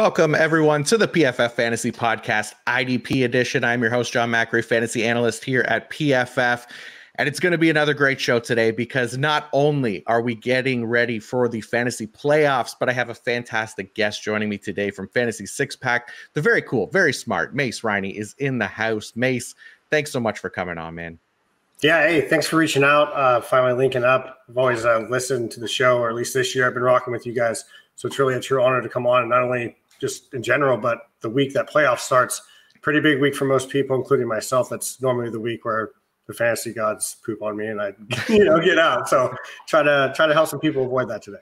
Welcome, everyone, to the PFF Fantasy Podcast IDP edition. I'm your host, John Macri, fantasy analyst here at PFF. And it's going to be another great show today because not only are we getting ready for the fantasy playoffs, but I have a fantastic guest joining me today from Fantasy Six Pack. The very cool, very smart Mace Riney is in the house. Mace, thanks so much for coming on, man. Yeah, hey, thanks for reaching out, finally linking up. I've always listened to the show, or at least this year I've been rocking with you guys. So it's really a true honor to come on, and not only just in general, but the week that playoff starts. Pretty big week for most people, including myself. That's normally the week where the fantasy gods poop on me and I, get out. So try to help some people avoid that today.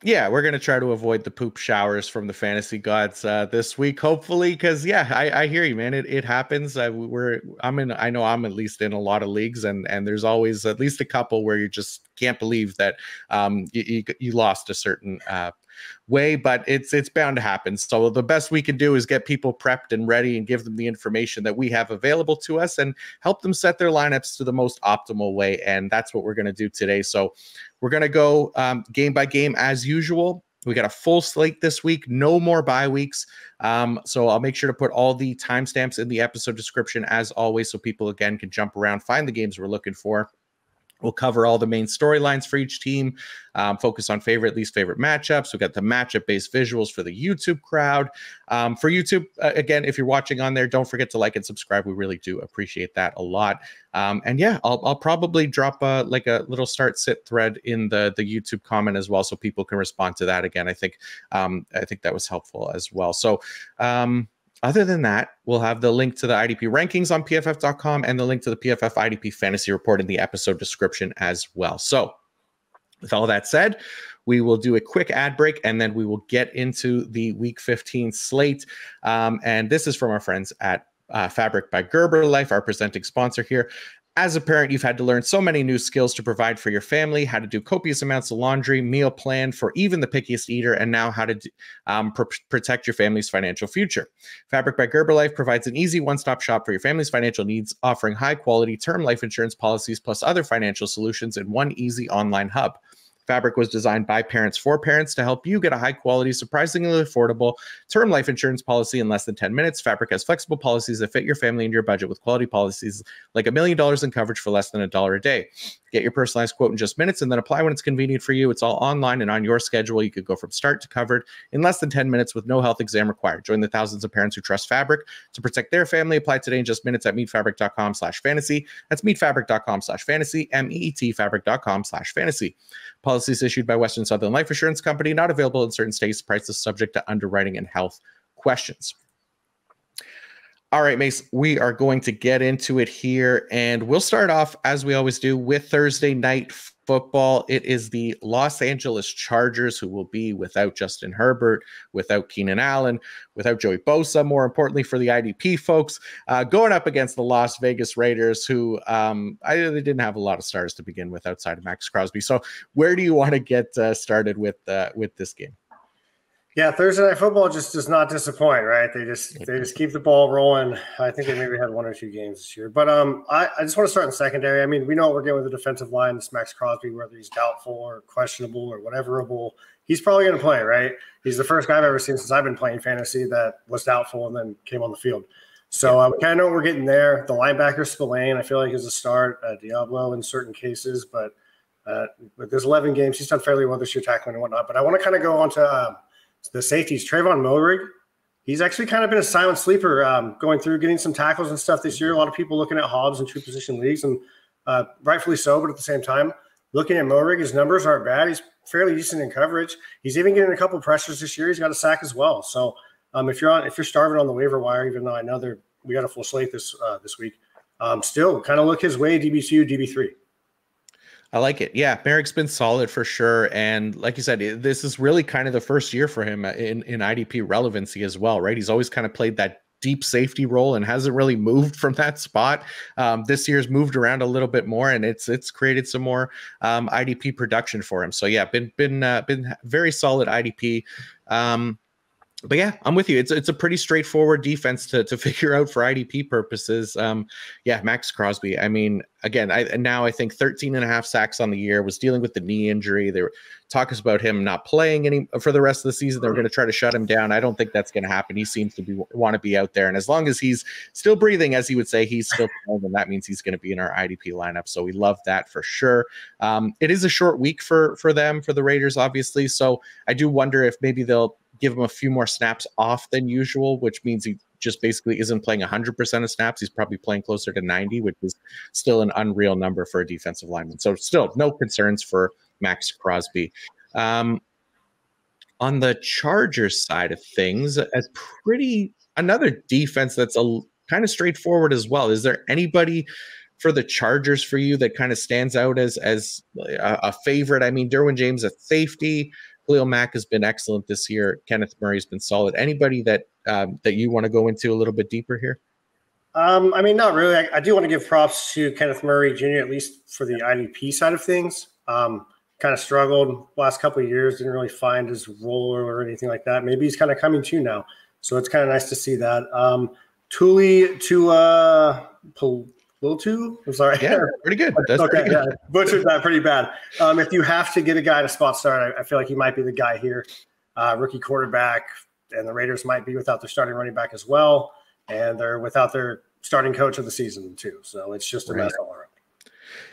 Yeah, we're going to try to avoid the poop showers from the fantasy gods this week, hopefully, because I hear you, man. It happens. I know I'm at least in a lot of leagues, and there's always at least a couple where you just can't believe that you lost a certain way, but it's bound to happen. So the best we can do is get people prepped and ready and give them the information that we have available to us and help them set their lineups to the most optimal way. And that's what we're going to do today. So we're going to go game by game as usual. We got a full slate this week, no more bye weeks. So I'll make sure to put all the timestamps in the episode description as always, so people again can jump around, find the games we're looking for. We'll cover all the main storylines for each team, focus on favorite, least favorite matchups. We've got the matchup-based visuals for the YouTube crowd. For YouTube, again, if you're watching on there, don't forget to like and subscribe. We really do appreciate that a lot. And yeah, I'll probably drop a little start-sit thread in the YouTube comment as well, so people can respond to that. Again, I think that was helpful as well. So other than that, we'll have the link to the IDP rankings on PFF.com and the link to the PFF IDP fantasy report in the episode description as well. So with all that said, we will do a quick ad break and then we will get into the Week 15 slate. And this is from our friends at Fabric by Gerber Life, our presenting sponsor here. As a parent, you've had to learn so many new skills to provide for your family, how to do copious amounts of laundry, meal plan for even the pickiest eater, and now how to protect your family's financial future. Fabric by Gerber Life provides an easy one-stop shop for your family's financial needs, offering high-quality term life insurance policies plus other financial solutions in one easy online hub. Fabric was designed by parents for parents to help you get a high-quality, surprisingly affordable term life insurance policy in less than 10 minutes. Fabric has flexible policies that fit your family and your budget with quality policies like $1 million in coverage for less than $1 a day. Get your personalized quote in just minutes and then apply when it's convenient for you. It's all online and on your schedule. You could go from start to covered in less than 10 minutes with no health exam required. Join the thousands of parents who trust Fabric to protect their family. Apply today in just minutes at meetfabric.com/fantasy. That's meetfabric.com/fantasy, meetfabric.com/fantasy. Policies issued by Western Southern Life Assurance Company, not available in certain states. Prices subject to underwriting and health questions. All right, Mace, we are going to get into it here, and we'll start off, as we always do, with Thursday night football. It is the Los Angeles Chargers, who will be without Justin Herbert, without Keenan Allen, without Joey Bosa, more importantly for the IDP folks, going up against the Las Vegas Raiders, who they didn't have a lot of stars to begin with outside of Max Crosby. So where do you want to get started with this game? Yeah, Thursday night football just does not disappoint, right? They just keep the ball rolling. I think they maybe had one or two games this year. But I just want to start in secondary. I mean, we know what we're getting with the defensive line. It's Max Crosby, whether he's doubtful or questionable or whateverable. He's probably going to play, right? He's the first guy I've ever seen since I've been playing fantasy that was doubtful and then came on the field. So we kind of know what we're getting there. The linebacker Spillane, I feel like, is a start. Diablo in certain cases. But with there's 11 games, he's done fairly well this year tackling and whatnot. But I want to kind of go on to the safeties. Trayvon Mulrig, he's actually kind of been a silent sleeper going through, getting some tackles and stuff this year. A lot of people looking at Hobbs in true position leagues, and rightfully so, but at the same time, looking at Mulrig, his numbers aren't bad. He's fairly decent in coverage. He's even getting a couple of pressures this year. He's got a sack as well. So if you're starving on the waiver wire, even though I know we got a full slate this week, still kind of look his way, DB2, DB3. I like it. Yeah, Merrick's been solid for sure. And like you said, this is really kind of the first year for him in IDP relevancy as well, right? He's always kind of played that deep safety role and hasn't really moved from that spot. This year's moved around a little bit more, and it's created some more IDP production for him. So yeah, been very solid IDP. But yeah, I'm with you. It's a pretty straightforward defense to figure out for IDP purposes. Yeah, Max Crosby. I mean, again, I think 13 and a half sacks on the year, was dealing with the knee injury. There were talks about him not playing any for the rest of the season. They're going to try to shut him down. I don't think that's going to happen. He seems to want to be out there, and as long as he's still breathing, as he would say, he's still playing, and that means he's going to be in our IDP lineup. So we love that for sure. It is a short week for them, for the Raiders, obviously. So I do wonder if maybe they'll give him a few more snaps off than usual, which means he just basically isn't playing 100% of snaps. He's probably playing closer to 90, which is still an unreal number for a defensive lineman. So still no concerns for Max Crosby. On the Chargers side of things, another defense that's kind of straightforward as well. Is there anybody for the Chargers for you that kind of stands out as a favorite? I mean, Derwin James at safety, Khalil Mack has been excellent this year. Kenneth Murray's been solid. Anybody that you want to go into a little bit deeper here? I mean, not really. I do want to give props to Kenneth Murray Jr., at least for the IDP side of things. Kind of struggled last couple of years, didn't really find his role or anything like that. Maybe he's kind of coming to now. So it's kind of nice to see that. Tuli Liltu? I'm sorry. Yeah, pretty good. That's okay, pretty good. Yeah, butchered that pretty bad. If you have to get a guy to spot start, I feel like he might be the guy here. Rookie quarterback, and the Raiders might be without their starting running back as well, and they're without their starting coach of the season too. So it's just a mess all around.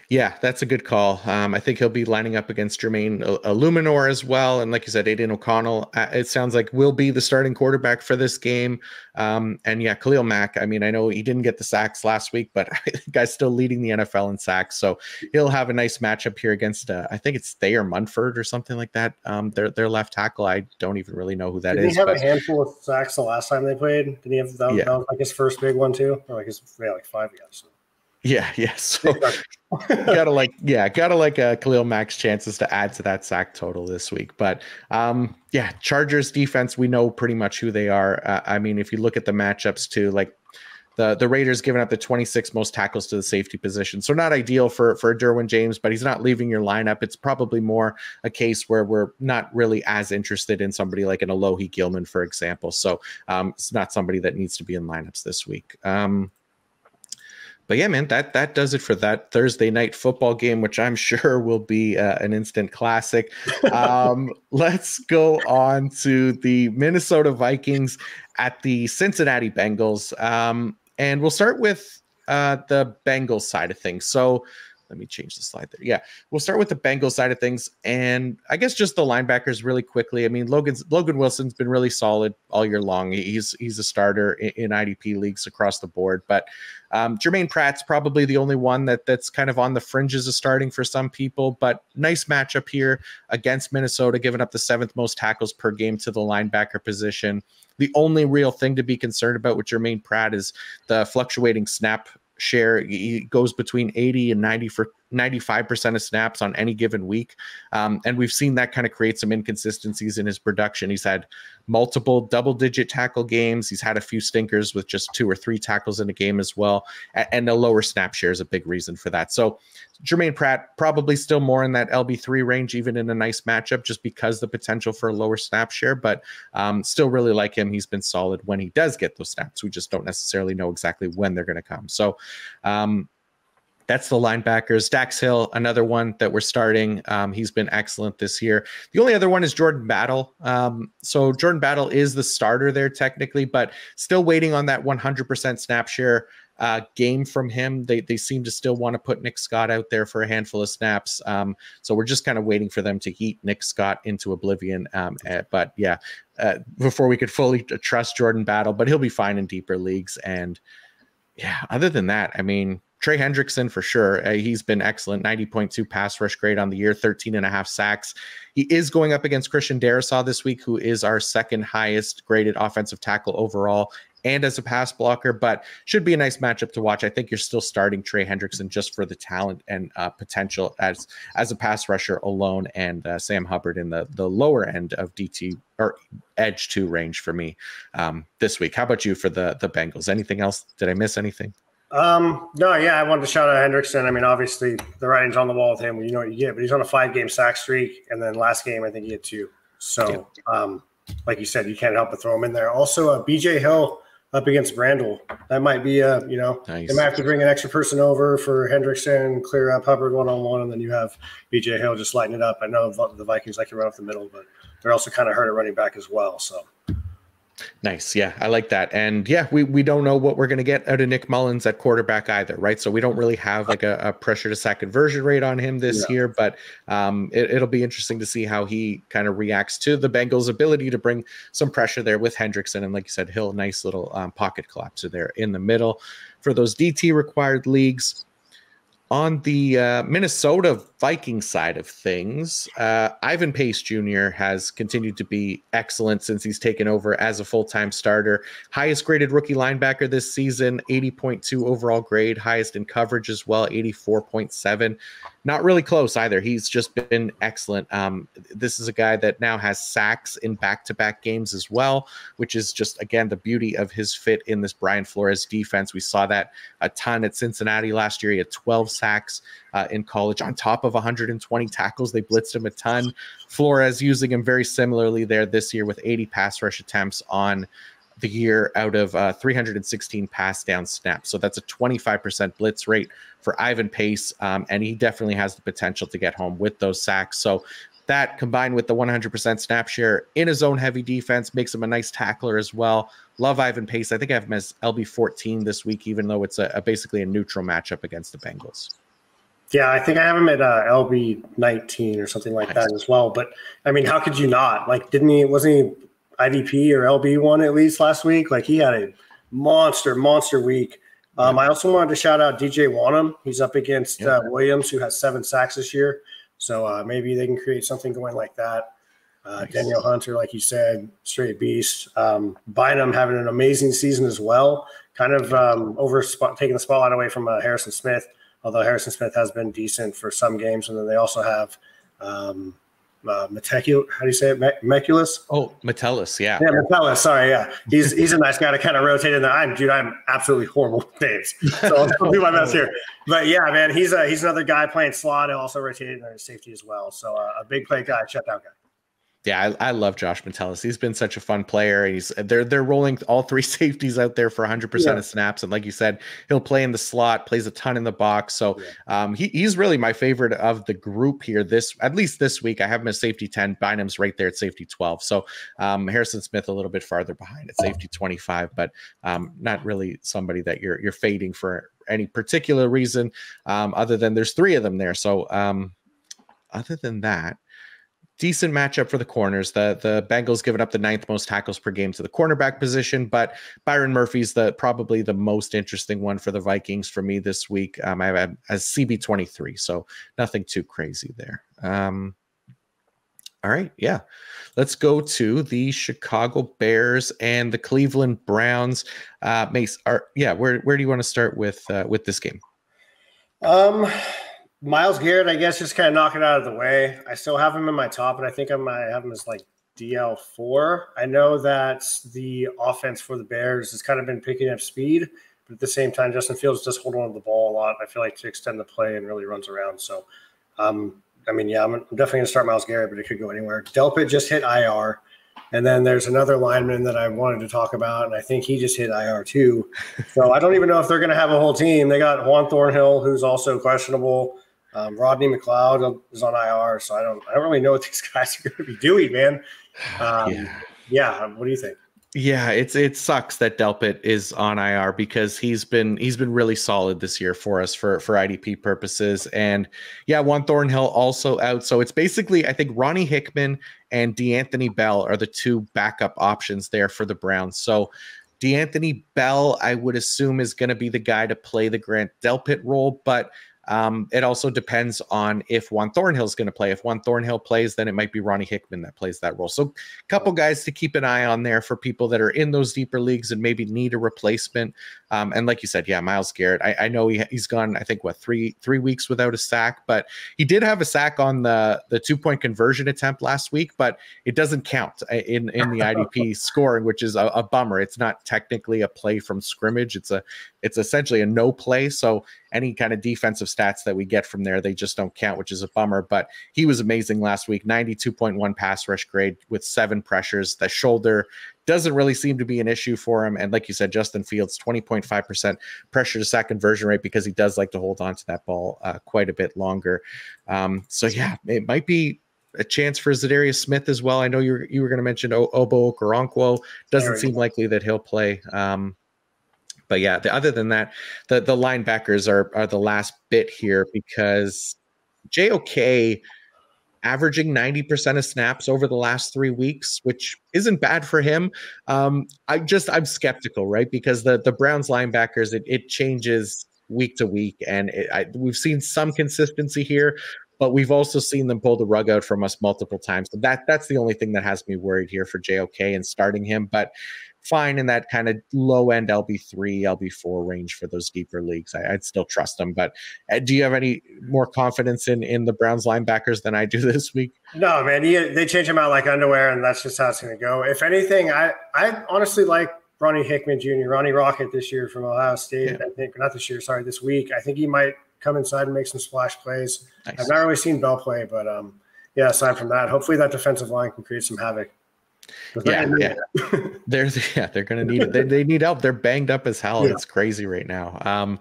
Yeah, that's a good call. I think he'll be lining up against Jermaine Illuminor as well. And like you said, Aiden O'Connell, it sounds like will be the starting quarterback for this game. And yeah, Khalil Mack, I mean, I know he didn't get the sacks last week, but the guy's still leading the NFL in sacks. So he'll have a nice matchup here against, I think it's Thayer Munford or something like that. Their left tackle. I don't even really know who that is. Did he have a handful of sacks the last time they played? Did he have that was like his first big one too? Or like 5 years. So. Yeah. So gotta like Khalil Mack's chances to add to that sack total this week. But yeah, Chargers defense, we know pretty much who they are. I mean, if you look at the matchups too, like the Raiders giving up the 26 most tackles to the safety position. So not ideal for Derwin James, but he's not leaving your lineup. It's probably more a case where we're not really as interested in somebody like an Alohi Gilman, for example. So it's not somebody that needs to be in lineups this week. But yeah, man, that does it for that Thursday night football game, which I'm sure will be an instant classic. Let's go on to the Minnesota Vikings at the Cincinnati Bengals. And we'll start with the Bengals side of things. So let me change the slide there. Yeah, we'll start with the Bengals side of things. And I guess just the linebackers really quickly. I mean, Logan Wilson's been really solid all year long. He's a starter in IDP leagues across the board. But Jermaine Pratt's probably the only one that's kind of on the fringes of starting for some people. But nice matchup here against Minnesota, giving up the 7th most tackles per game to the linebacker position. The only real thing to be concerned about with Jermaine Pratt is the fluctuating snap share. He goes between 80 and 95% of snaps on any given week. And we've seen that kind of create some inconsistencies in his production. He's had multiple double-digit tackle games. He's had a few stinkers with just 2 or 3 tackles in a game as well. And a lower snap share is a big reason for that. So Jermaine Pratt probably still more in that LB3 range, even in a nice matchup, just because the potential for a lower snap share. But still really like him. He's been solid when he does get those snaps. We just don't necessarily know exactly when they're going to come. So that's the linebackers. Dax Hill, another one that we're starting. He's been excellent this year. The only other one is Jordan Battle. So Jordan Battle is the starter there technically, but still waiting on that 100% snap share game from him. They seem to still want to put Nick Scott out there for a handful of snaps. So we're just kind of waiting for them to heat Nick Scott into oblivion. But yeah, before we could fully trust Jordan Battle, but he'll be fine in deeper leagues. And yeah, other than that, I mean, Trey Hendrickson for sure. He's been excellent. 90.2 pass rush grade on the year, 13.5 sacks. He is going up against Christian Darrisaw this week, who is our 2nd highest graded offensive tackle overall and as a pass blocker, but should be a nice matchup to watch. I think you're still starting Trey Hendrickson just for the talent and potential as a pass rusher alone, and Sam Hubbard in the lower end of DT or edge 2 range for me this week. How about you for the Bengals? Anything else? Did I miss anything? No, yeah, I wanted to shout out Hendrickson. I mean, obviously the writing's on the wall with him. You know what you get, but he's on a 5-game sack streak, and then last game I think he had 2. So like you said, you can't help but throw him in there. Also, BJ Hill up against Brandel. That might be Nice. They might have to bring an extra person over for Hendrickson, clear up Hubbard one-on-one, and then you have BJ Hill just lighting it up. I know the Vikings like to run up the middle, but they're also kind of hurt at running back as well. So nice. Yeah, I like that. And yeah, we don't know what we're going to get out of Nick Mullins at quarterback either, right? So we don't really have like a pressure to sack conversion rate on him this year, but it'll be interesting to see how he kind of reacts to the Bengals' ability to bring some pressure there with Hendrickson. And like you said, Hill, nice little pocket collapser there in the middle for those DT required leagues. On the Minnesota Vikings side of things, Ivan Pace Jr. has continued to be excellent since he's taken over as a full-time starter. Highest graded rookie linebacker this season, 80.2 overall grade, highest in coverage as well, 84.7. Not really close either. He's just been excellent. This is a guy that now has sacks in back-to-back games as well, which is just, again, the beauty of his fit in this Brian Flores defense. We saw that a ton at Cincinnati last year. He had 12 sacks in college on top of 120 tackles. They blitzed him a ton. Flores using him very similarly there this year with 80 pass rush attempts on the year out of 316 pass down snaps. So that's a 25% blitz rate for Ivan Pace. And he definitely has the potential to get home with those sacks. So that combined with the 100% snap share in a zone heavy defense makes him a nice tackler as well. Love Ivan Pace. I think I have him as LB 14 this week, even though it's basically a neutral matchup against the Bengals. Yeah, I think I have him at LB 19 or something like that as well. But I mean, how could you not? Like, wasn't he IDP or LB1 at least last week? Like, he had a monster week. I also wanted to shout out DJ Wanham. He's up against Williams, who has 7 sacks this year. So maybe they can create something going like that. Daniel Hunter, like you said, straight beast. Bynum having an amazing season as well, kind of taking the spotlight away from Harrison Smith, although Harrison Smith has been decent for some games. And then they also have Metellus. How do you say it? Meculus? Oh, Metellus, yeah. Yeah, Metellus. Sorry, yeah. He's a nice guy to kind of rotate in there. I'm absolutely horrible with names, so I'll do my best here. But yeah, man, he's another guy playing slot and also rotating in their safety as well. So a big play guy, shutdown guy. Yeah, I love Josh Metellus. He's been such a fun player. They're rolling all 3 safeties out there for 100% of snaps, and like you said, he'll play in the slot, plays a ton in the box. So he's really my favorite of the group here. At least this week, I have him as safety 10. Bynum's right there at safety 12. So Harrison Smith a little bit farther behind at safety 25, but not really somebody that you're fading for any particular reason, other than there's 3 of them there. So other than that, decent matchup for the corners. The Bengals giving up the 9th most tackles per game to the cornerback position, but Byron Murphy's probably the most interesting one for the Vikings for me this week. I have as CB23, so nothing too crazy there. All right, yeah. Let's go to the Chicago Bears and the Cleveland Browns. Mace, where do you want to start with this game? Myles Garrett, I guess, just kind of knock it out of the way. I still have him in my top, and I think I might have him as like DL4. I know that the offense for the Bears has kind of been picking up speed, but at the same time, Justin Fields does hold on to the ball a lot, I feel like, to extend the play and really runs around. So, I'm definitely going to start Myles Garrett, but it could go anywhere. Delpit just hit IR. And then there's another lineman that I wanted to talk about, and I think he just hit IR too. So I don't even know if they're going to have a whole team. They got Juan Thornhill, who's also questionable. Rodney McLeod is on IR, so I don't really know what these guys are going to be doing, man. What do you think? Yeah, it sucks that Delpit is on IR because he's been really solid this year for us for IDP purposes. And yeah, Juan Thornhill also out. So it's basically, I think Ronnie Hickman and DeAnthony Bell are the 2 backup options there for the Browns. So DeAnthony Bell, I would assume, is going to be the guy to play the Grant Delpit role, but it also depends on if Juan Thornhill is going to play. If Juan Thornhill plays, then it might be Ronnie Hickman that plays that role. So a couple guys to keep an eye on there for people that are in those deeper leagues and maybe need a replacement And like you said, yeah, Myles Garrett, I know he's gone, I think, what, three weeks without a sack, but he did have a sack on the 2-point conversion attempt last week, but it doesn't count in the IDP scoring, which is a bummer. It's not technically a play from scrimmage. It's essentially a no play. So any kind of defensive stats that we get from there, they just don't count, which is a bummer. But he was amazing last week, 92.1 pass rush grade with 7 pressures. The shoulder doesn't really seem to be an issue for him. And like you said, Justin Fields, 20.5% pressure to sack conversion rate, because he does like to hold on to that ball quite a bit longer. So yeah, it might be a chance for Zadarius Smith as well. I know you were going to mention Obo Okoronkwo. Doesn't seem likely that he'll play. But yeah, other than that, the linebackers are the last bit here, because JOK averaging 90% of snaps over the last 3 weeks, which isn't bad for him. I'm skeptical, right? Because the Browns linebackers, it changes week to week, and we've seen some consistency here, but we've also seen them pull the rug out from us multiple times. So that's the only thing that has me worried here for JOK and starting him. But fine in that kind of low end LB3, LB4 range for those deeper leagues. I'd still trust them. But do you have any more confidence in the Browns linebackers than I do this week? No, man, they change them out like underwear, and that's just how it's going to go. If anything, I honestly like Ronnie Hickman Jr., Ronnie Rocket this year from Ohio State. Yeah. I think, not this year, sorry, this week. I think he might come inside and make some splash plays. Nice. I've not really seen Bell play, but yeah, aside from that, hopefully that defensive line can create some havoc. Yeah. They're going to need it. They need help. They're banged up as hell. Yeah. It's crazy right now.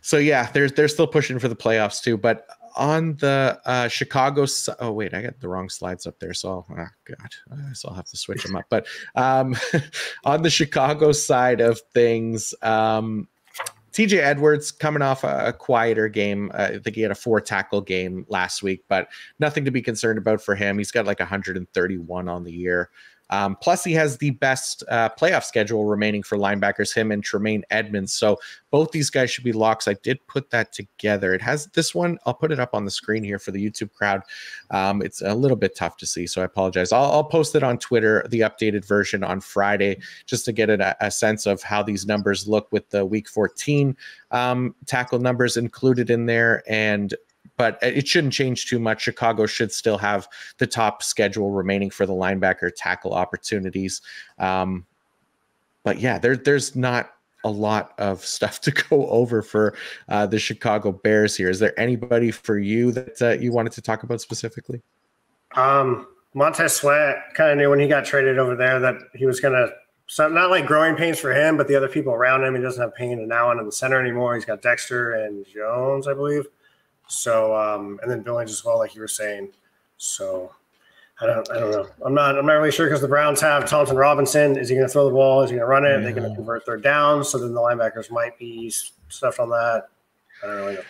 So yeah, they're still pushing for the playoffs too. But on the Chicago, oh wait, I got the wrong slides up there. So I'll have to switch them up. But on the Chicago side of things, TJ Edwards coming off a quieter game. I think he had a 4-tackle game last week, but nothing to be concerned about for him. He's got like 131 on the year. Plus, he has the best playoff schedule remaining for linebackers, him and Tremaine Edmonds. So both these guys should be locks. I did put that together. It has this one. I'll put it up on the screen here for the YouTube crowd. It's a little bit tough to see, so I apologize. I'll post it on Twitter, the updated version on Friday, just to get a sense of how these numbers look with the Week 14 tackle numbers included in there. But it shouldn't change too much. Chicago should still have the top schedule remaining for the linebacker tackle opportunities. But yeah, there's not a lot of stuff to go over for the Chicago Bears here. Is there anybody for you that you wanted to talk about specifically? Montez Sweat kind of knew when he got traded over there that he was going to, so not like growing pains for him, but the other people around him. He doesn't have Payne and Allen in the center anymore. He's got Dexter and Jones, I believe. So, and then Billings as well, like you were saying. So, I don't know. I'm not really sure, because the Browns have Thompson Robinson. Is he going to throw the ball? Is he going to run it? Are they going to convert third down? So then the linebackers might be stuffed on that. I don't really know.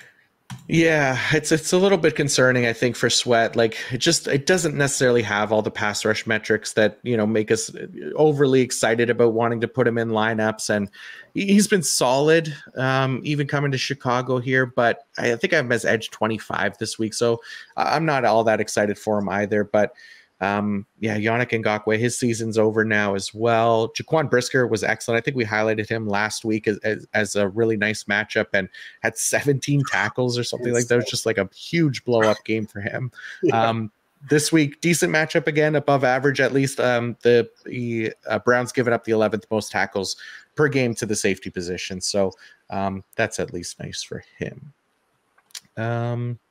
Yeah, it's a little bit concerning, I think, for Sweat. Like it doesn't necessarily have all the pass rush metrics that, make us overly excited about wanting to put him in lineups. And he's been solid, even coming to Chicago here. But I think I have him as edge 25 this week, so I'm not all that excited for him either. But yeah, Yannick Ngakoue, his season's over now as well. Jaquan Brisker was excellent. I think we highlighted him last week as a really nice matchup, and had 17 tackles or something like that. It was just like a huge blow up game for him. Yeah. This week, decent matchup again, above average at least. The Browns giving up the 11th most tackles per game to the safety position, so that's at least nice for him.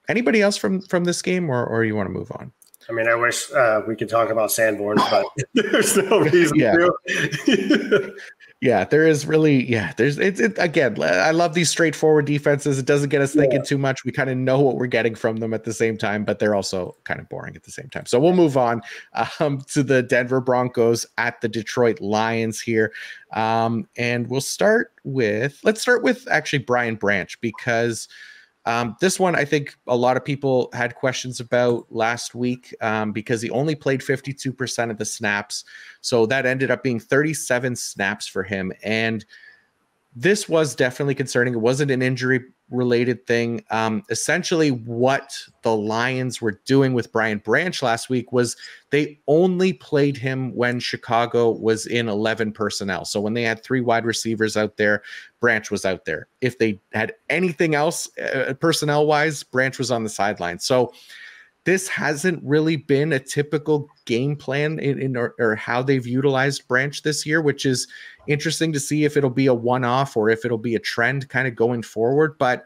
Anybody else from this game, or you want to move on? I mean, I wish we could talk about Sanborn, but there's no reason to. Yeah, there is really, there's again, I love these straightforward defenses. It doesn't get us thinking too much. We kind of know what we're getting from them at the same time, but they're also kind of boring at the same time. So we'll move on to the Denver Broncos at the Detroit Lions here. And let's start with actually Brian Branch, because this one, I think a lot of people had questions about last week, because he only played 52% of the snaps. So that ended up being 37 snaps for him. And This was definitely concerning. It wasn't an injury related thing. Essentially, what the Lions were doing with Brian Branch last week was they only played him when Chicago was in 11 personnel. So when they had 3 wide receivers out there, Branch was out there. If they had anything else personnel wise, Branch was on the sideline. So this hasn't really been a typical game plan or how they've utilized Branch this year, which is interesting to see if it'll be a one-off or if it'll be a trend kind of going forward. But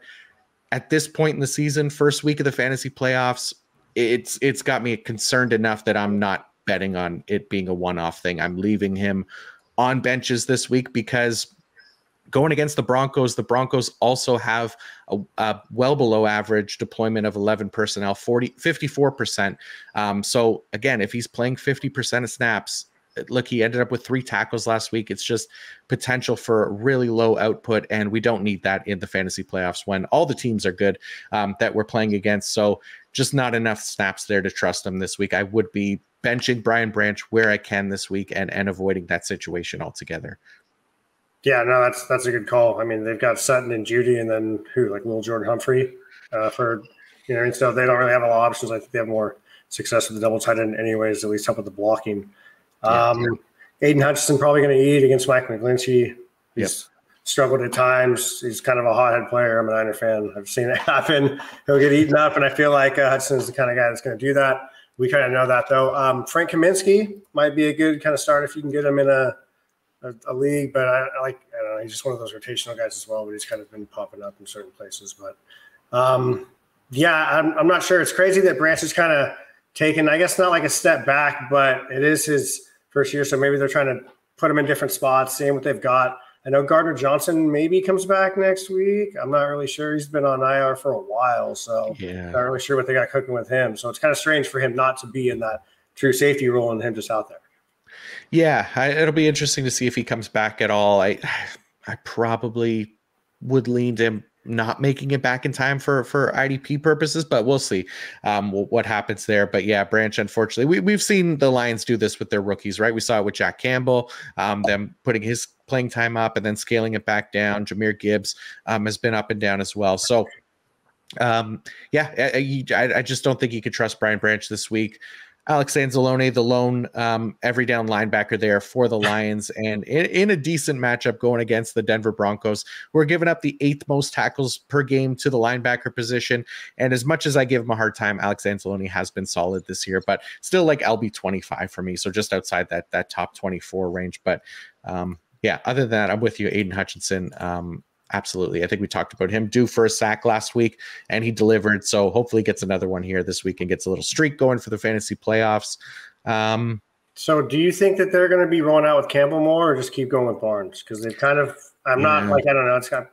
at this point in the season, first week of the fantasy playoffs, it's got me concerned enough that I'm not betting on it being a one-off thing. I'm leaving him on benches this week because going against the Broncos also have a well below average deployment of 11 personnel, 54%. So again, if he's playing 50% of snaps, look, he ended up with 3 tackles last week. It's just potential for really low output, and we don't need that in the fantasy playoffs when all the teams are good that we're playing against. So just not enough snaps there to trust him this week. I would be benching Brian Branch where I can this week and avoiding that situation altogether. Yeah, no, that's a good call. I mean, they've got Sutton and Judy, and then like Will Jordan Humphrey for and stuff. They don't really have a lot of options. I think they have more success with the double tight end, anyways. At least help with the blocking. Aiden Hutchinson probably going to eat against Mike McGlinchey. He's struggled at times. He's kind of a hothead player. I'm a Niner fan. I've seen it happen. He'll get eaten up, and I feel like Hutchinson is the kind of guy that's going to do that. We kind of know that, though. Frank Kaminsky might be a good kind of start if you can get him in a league, but I don't know, he's just one of those rotational guys as well, but he's kind of been popping up in certain places. But I'm not sure. It's crazy that Branch is kind of taken, I guess, not like a step back, but it is his first year, so maybe they're trying to put him in different spots, seeing what they've got. I know Gardner Johnson maybe comes back next week. I'm not really sure. He's been on IR for a while, so not really sure what they got cooking with him. So it's kind of strange for him not to be in that true safety role and him just out there. Yeah, it'll be interesting to see if he comes back at all. I probably would lean to him not making it back in time for IDP purposes, but we'll see what happens there. But yeah, Branch, unfortunately, we've seen the Lions do this with their rookies, right? We saw it with Jack Campbell, them putting his playing time up and then scaling it back down. Jahmyr Gibbs has been up and down as well. So I just don't think you could trust Brian Branch this week. Alex Anzalone, the lone every down linebacker there for the Lions, and in a decent matchup going against the Denver Broncos, who are giving up the 8th most tackles per game to the linebacker position. And as much as I give him a hard time, Alex Anzalone has been solid this year, but still like LB 25 for me, so just outside that top 24 range. But other than that, I'm with you, Aiden Hutchinson. Absolutely. I think we talked about him due for a sack last week, and he delivered. So hopefully gets another one here this week and gets a little streak going for the fantasy playoffs. So do you think that they're going to be rolling out with Campbell more or just keep going with Barnes? Because they've kind of – I don't know.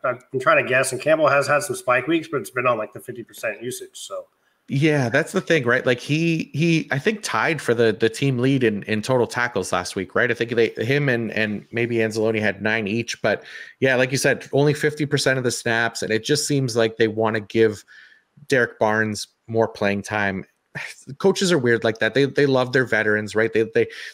I've been trying to guess, and Campbell has had some spike weeks, but it's been on like the 50% usage. So – yeah, that's the thing, right? Like he I think tied for the team lead in total tackles last week, right? I think him and maybe Anzalone had 9 each, but yeah, like you said, only 50% of the snaps, and it just seems like they want to give Derek Barnes more playing time. Coaches are weird like that. They love their veterans, right?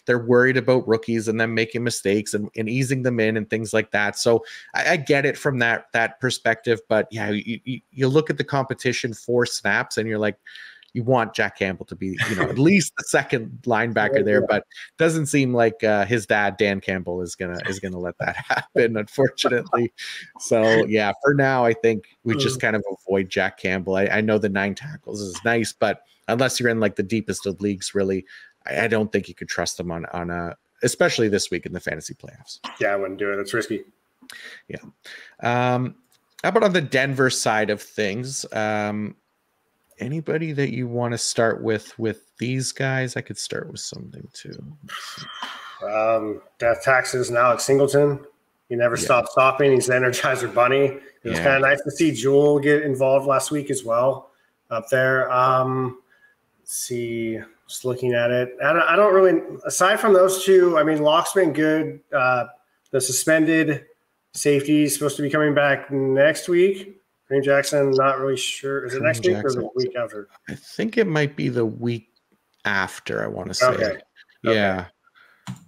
They're worried about rookies and them making mistakes and easing them in and things like that. So I get it from that perspective, but yeah, you look at the competition for snaps and you're like, you want Jack Campbell to be, at least the second linebacker there, but doesn't seem like his dad, Dan Campbell, is gonna let that happen, unfortunately. So yeah, for now, I think we just kind of avoid Jack Campbell. I know the 9 tackles is nice, but unless you're in like the deepest of leagues, really, I don't think you could trust them on especially this week in the fantasy playoffs. Yeah, I wouldn't do it. It's risky. Yeah. How about on the Denver side of things? Anybody that you want to start with these guys? I could start with something too. Death taxes and Alex Singleton. He never stopped stopping. He's the Energizer Bunny. It was kind of nice to see Jewel get involved last week as well up there. Let's see, just looking at it. I don't really, aside from those two, I mean, Locke's been good. The suspended safety is supposed to be coming back next week. Kareem Jackson, not really sure. Is it next week or the week after? I think it might be the week after, I want to say. Okay. Yeah.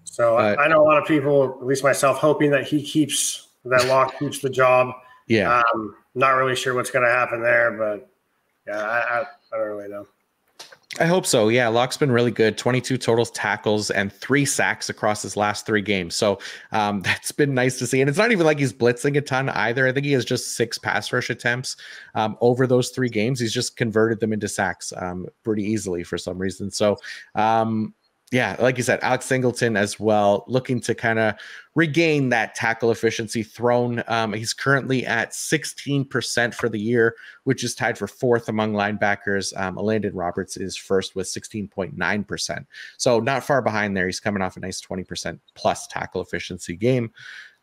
So I know a lot of people, at least myself, hoping that he keeps that Locke keeps the job. Yeah. Not really sure what's going to happen there, but yeah, I don't really know. I hope so. Yeah, Locke's been really good. 22 total tackles and 3 sacks across his last 3 games. So that's been nice to see. And it's not even like he's blitzing a ton either. I think he has just 6 pass rush attempts over those 3 games. He's just converted them into sacks pretty easily for some reason. So yeah, like you said, Alex Singleton as well, looking to kind of regain that tackle efficiency thrown. He's currently at 16% for the year, which is tied for 4th among linebackers. Landon Roberts is first with 16.9%. So not far behind there. He's coming off a nice 20% plus tackle efficiency game.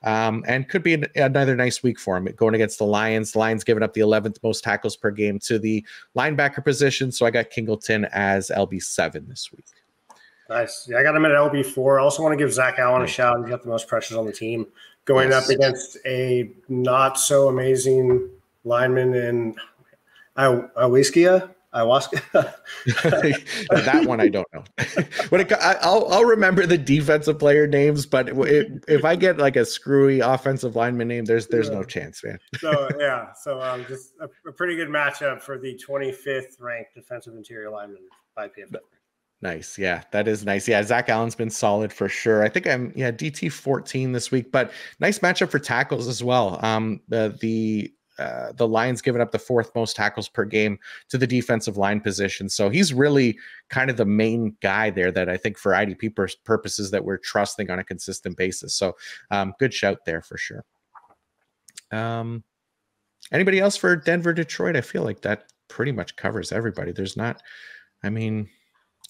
And could be another nice week for him going against the Lions. The Lions giving up the 11th most tackles per game to the linebacker position. So I got Kingleton as LB7 this week. Nice. Yeah, I got him at LB4. I also want to give Zach Allen a shout. He's got the most pressures on the team. Going up against a not so amazing lineman in Ayahuasca. That one I don't know. I'll remember the defensive player names, but if I get like a screwy offensive lineman name, there's no chance, man. So just a pretty good matchup for the 25th ranked defensive interior lineman by PFF. Nice. Yeah, that is nice. Yeah, Zach Allen's been solid for sure. I think I'm DT 14 this week, but nice matchup for tackles as well. The Lions giving up the 4th most tackles per game to the defensive line position. So he's really kind of the main guy there that I think for IDP purposes that we're trusting on a consistent basis. So good shout there for sure. Anybody else for Denver, Detroit? I feel like that pretty much covers everybody. There's not,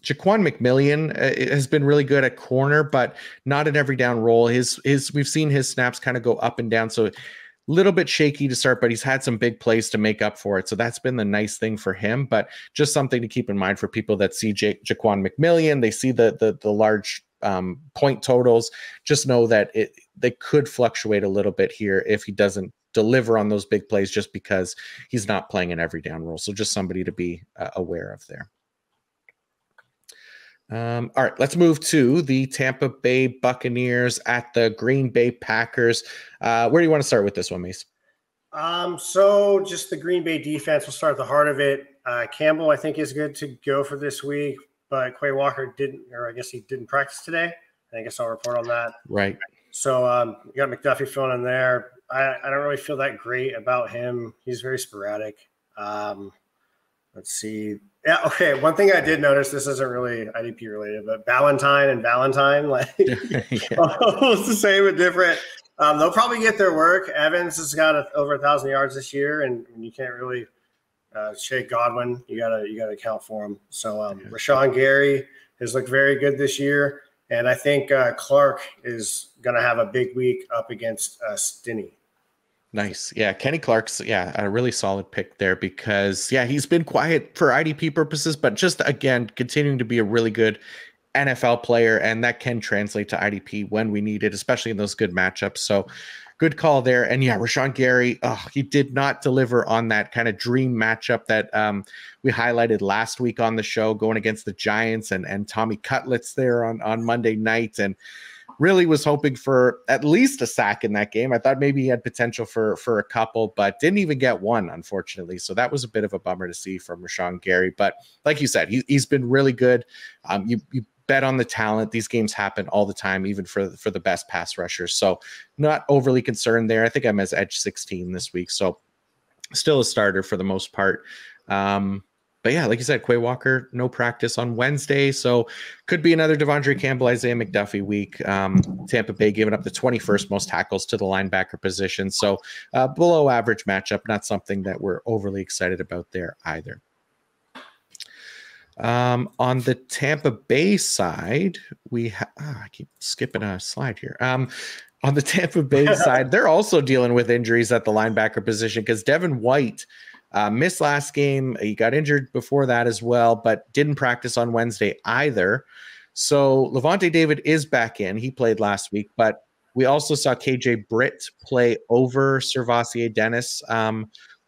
Jaquan McMillian has been really good at corner, but not an every down role. We've seen his snaps kind of go up and down. So a little bit shaky to start, but he's had some big plays to make up for it. So that's been the nice thing for him, but just something to keep in mind for people that see Jaquan McMillian. They see the large point totals. Just know that they could fluctuate a little bit here if he doesn't deliver on those big plays just because he's not playing an every down role. So just somebody to be aware of there. All right, let's move to the Tampa Bay Buccaneers at the Green Bay Packers. Where do you want to start with this one, Mace? So just the Green Bay defense. We'll start at the heart of it. Campbell, I think, is good to go for this week, but Quay Walker didn't practice today. I guess I'll report on that. Right. So you got McDuffie filling in there. I don't really feel that great about him. He's very sporadic. Let's see. Yeah, okay. One thing I did notice, this isn't really IDP related, but Ballantyne and Valentine, almost the same but different. They'll probably get their work. Evans has got over 1,000 yards this year, and you can't really shake Godwin. You gotta account for him. So Rashawn Gary has looked very good this year, and I think Clark is going to have a big week up against Stinney. Nice. Yeah. Kenny Clark's, a really solid pick there because, he's been quiet for IDP purposes, but just, again, continuing to be a really good NFL player, and that can translate to IDP when we need it, especially in those good matchups. So good call there. And Rashawn Gary, he did not deliver on that kind of dream matchup that we highlighted last week on the show, going against the Giants and Tommy Cutlets there on Monday night. And really was hoping for at least a sack in that game. I thought maybe he had potential for a couple, but didn't even get one, unfortunately. So that was a bit of a bummer to see from Rashawn Gary. But like you said, he's been really good. You bet on the talent. These games happen all the time, even for the best pass rushers. So not overly concerned there. I think I'm as edge 16 this week. So still a starter for the most part. But like you said, Quay Walker, no practice on Wednesday. So could be another Devondre Campbell, Isaiah McDuffie week. Tampa Bay giving up the 21st most tackles to the linebacker position. So below average matchup, not something that we're overly excited about there either. On the Tampa Bay side, we I keep skipping a slide here. On the Tampa Bay side, they're also dealing with injuries at the linebacker position because Devin White missed last game. He got injured before that as well, but didn't practice on Wednesday either. So Levante David is back in. He played last week, but we also saw KJ Britt play over Servassier Dennis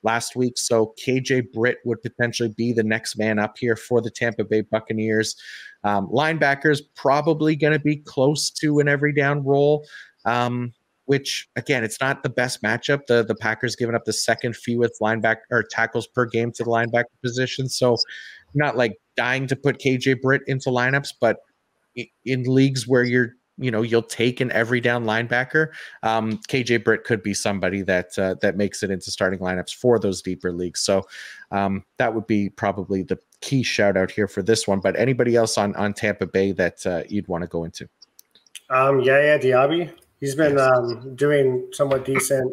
last week. So KJ Britt would potentially be the next man up here for the Tampa Bay Buccaneers. Linebackers probably going to be close to an every down role. which again, it's not the best matchup. The Packers giving up the second fewest linebacker or tackles per game to the linebacker position. So not like dying to put KJ Britt into lineups, but in leagues where you'll take an every down linebacker, KJ Britt could be somebody that makes it into starting lineups for those deeper leagues. So that would be probably the key shout out here for this one. But anybody else on Tampa Bay that you'd want to go into? Diaby. He's been doing somewhat decent.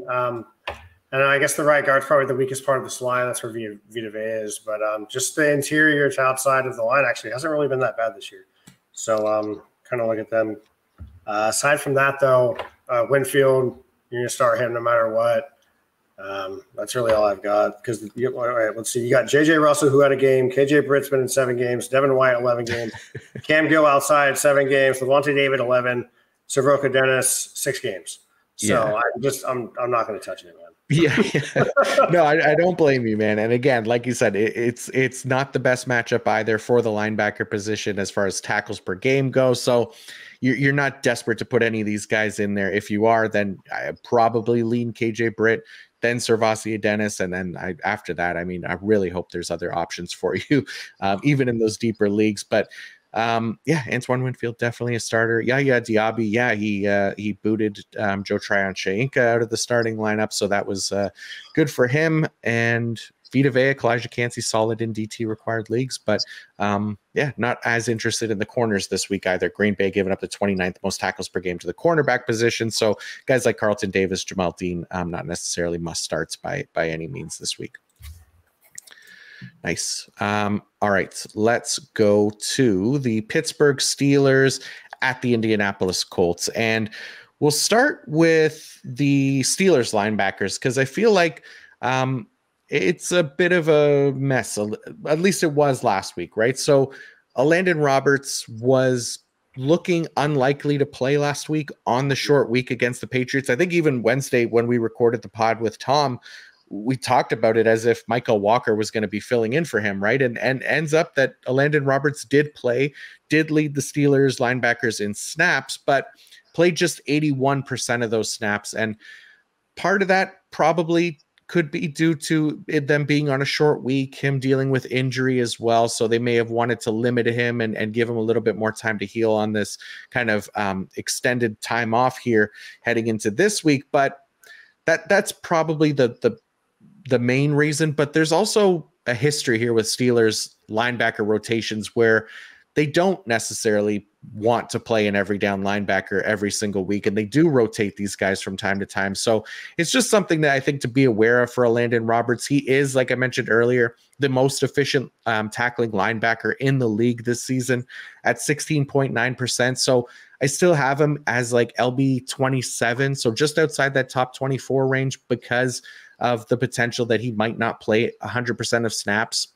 And I guess the right guard's probably the weakest part of this line. That's where Vita Vea is. But just the interior to outside of the line actually hasn't really been that bad this year. So kind of look at them. Aside from that, though, Winfield, you're going to start him no matter what. That's really all I've got. Because all right, let's see. You got J.J. Russell, who had a game. KJ Britt's been in 7 games. Devin White, 11 games. Cam Gill outside, 7 games. Levante David, 11. Soroka Dennis, 6 games. So I'm not going to touch it, man. Yeah. No, I don't blame you, man. And again, like you said, it's not the best matchup either for the linebacker position as far as tackles per game go. So you're not desperate to put any of these guys in there. If you are, then I probably lean KJ Britt, then Servasia Dennis, and then after that, I mean, I really hope there's other options for you, even in those deeper leagues. But Antoine Winfield, definitely a starter. Diaby, he booted Joe Tryon-Shoyinka out of the starting lineup, so that was good for him. And Vita Vea, Kalijah Kancey, solid in DT required leagues, but not as interested in the corners this week either. Green Bay giving up the 29th most tackles per game to the cornerback position, so guys like Carlton Davis, Jamal Dean, not necessarily must starts by any means this week. Nice. All right, let's go to the Pittsburgh Steelers at the Indianapolis Colts. And we'll start with the Steelers linebackers because I feel like it's a bit of a mess. At least it was last week, right? So Landon Roberts was looking unlikely to play last week on the short week against the Patriots. I think even Wednesday when we recorded the pod with Tom, we talked about it as if Michael Walker was going to be filling in for him, right? And ends up that Landon Roberts did lead the Steelers linebackers in snaps, but played just 81% of those snaps. And part of that probably could be due to them being on a short week, him dealing with injury as well. So they may have wanted to limit him and give him a little bit more time to heal on this kind of extended time off here heading into this week. But that's probably the main reason, but there's also a history here with Steelers linebacker rotations where they don't necessarily want to play an every down linebacker every single week, and they do rotate these guys from time to time. So it's just something that I think to be aware of for Landon Roberts. He is, like I mentioned earlier, the most efficient tackling linebacker in the league this season at 16.9%. So I still have him as like LB 27, so just outside that top 24 range because of the potential that he might not play 100% of snaps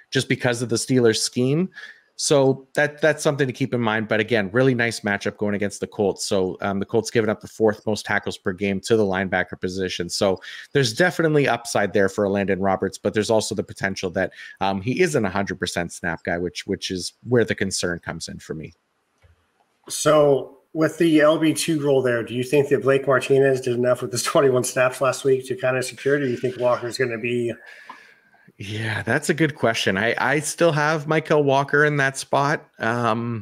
just because of the Steelers scheme. So that's something to keep in mind. But again, really nice matchup going against the Colts. So the Colts giving up the 4th most tackles per game to the linebacker position. So there's definitely upside there for Landon Roberts, but there's also the potential that he isn't a 100% snap guy, which is where the concern comes in for me. So with the LB2 role there, do you think that Blake Martinez did enough with his 21 snaps last week to kind of secure it? Or do you think Walker's going to be? Yeah, that's a good question. I still have Michael Walker in that spot. I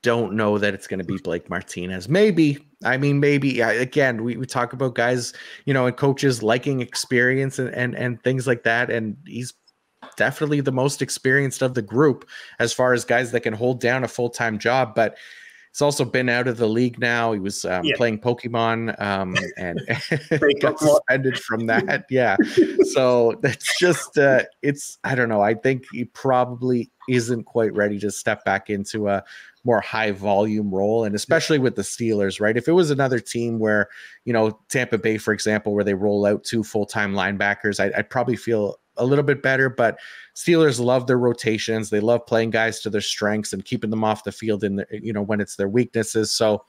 don't know that it's going to be Blake Martinez. Maybe. Again, we talk about guys, and coaches liking experience and things like that. And he's definitely the most experienced of the group as far as guys that can hold down a full-time job. But he's also been out of the league now. He was playing Pokemon and got suspended from that. Yeah. So that's just, I don't know. I think he probably isn't quite ready to step back into a more high volume role. And especially with the Steelers, right? If it was another team where, Tampa Bay, for example, where they roll out 2 full-time linebackers, I'd probably feel a little bit better, but Steelers love their rotations. They love playing guys to their strengths and keeping them off the field in when it's their weaknesses. So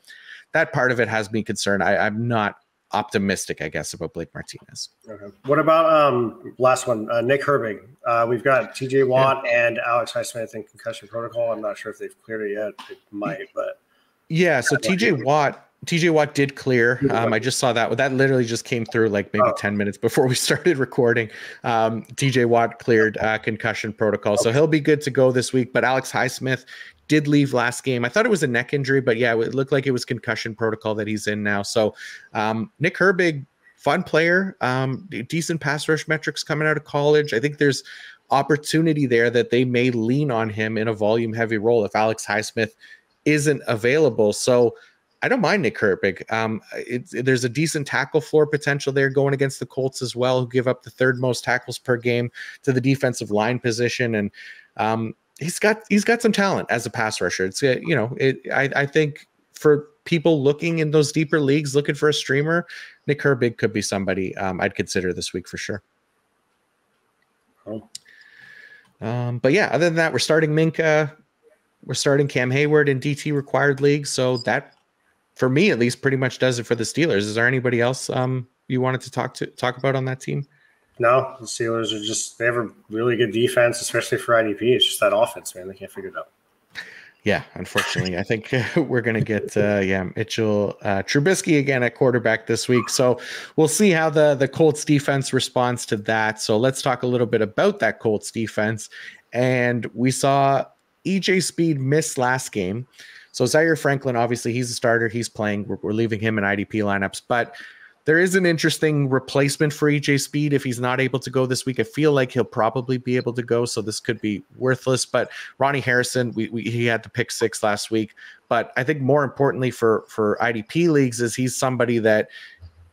that part of it has me concerned. I'm not optimistic, I guess, about Blake Martinez. Okay. What about last one, Nick Herbig? We've got TJ Watt and Alex Highsmith in concussion protocol. I'm not sure if they've cleared it yet. It might, but yeah. So TJ Watt TJ Watt did clear. I just saw that. That literally just came through like maybe 10 minutes before we started recording. TJ Watt cleared concussion protocol. So he'll be good to go this week. But Alex Highsmith did leave last game. I thought it was a neck injury, but yeah, it looked like it was concussion protocol that he's in now. So Nick Herbig, fun player, decent pass rush metrics coming out of college. I think there's opportunity there that they may lean on him in a volume heavy role if Alex Highsmith isn't available. So I don't mind Nick Herbig. There's a decent tackle floor potential there going against the Colts as well, who give up the third most tackles per game to the defensive line position. And he's got some talent as a pass rusher. It's I think for people looking in those deeper leagues, looking for a streamer, Nick Herbig could be somebody I'd consider this week for sure. Oh. But yeah, other than that, we're starting Minka. We're starting Cam Hayward in DT required leagues. So that, for me at least, pretty much does it for the Steelers. Is there anybody else you wanted to talk about on that team? No, the Steelers they have a really good defense, especially for IDP. It's just that offense, man. They can't figure it out. Yeah, unfortunately, I think we're going to get Mitchell Trubisky again at quarterback this week. So we'll see how the Colts defense responds to that. So let's talk a little bit about that Colts defense. And we saw EJ Speed miss last game. So Zaire Franklin, obviously, he's a starter. He's playing. We're leaving him in IDP lineups. But there is an interesting replacement for EJ Speed if he's not able to go this week. I feel like he'll probably be able to go, so this could be worthless. But Ronnie Harrison, he had to pick 6 last week. But I think more importantly for IDP leagues is he's somebody that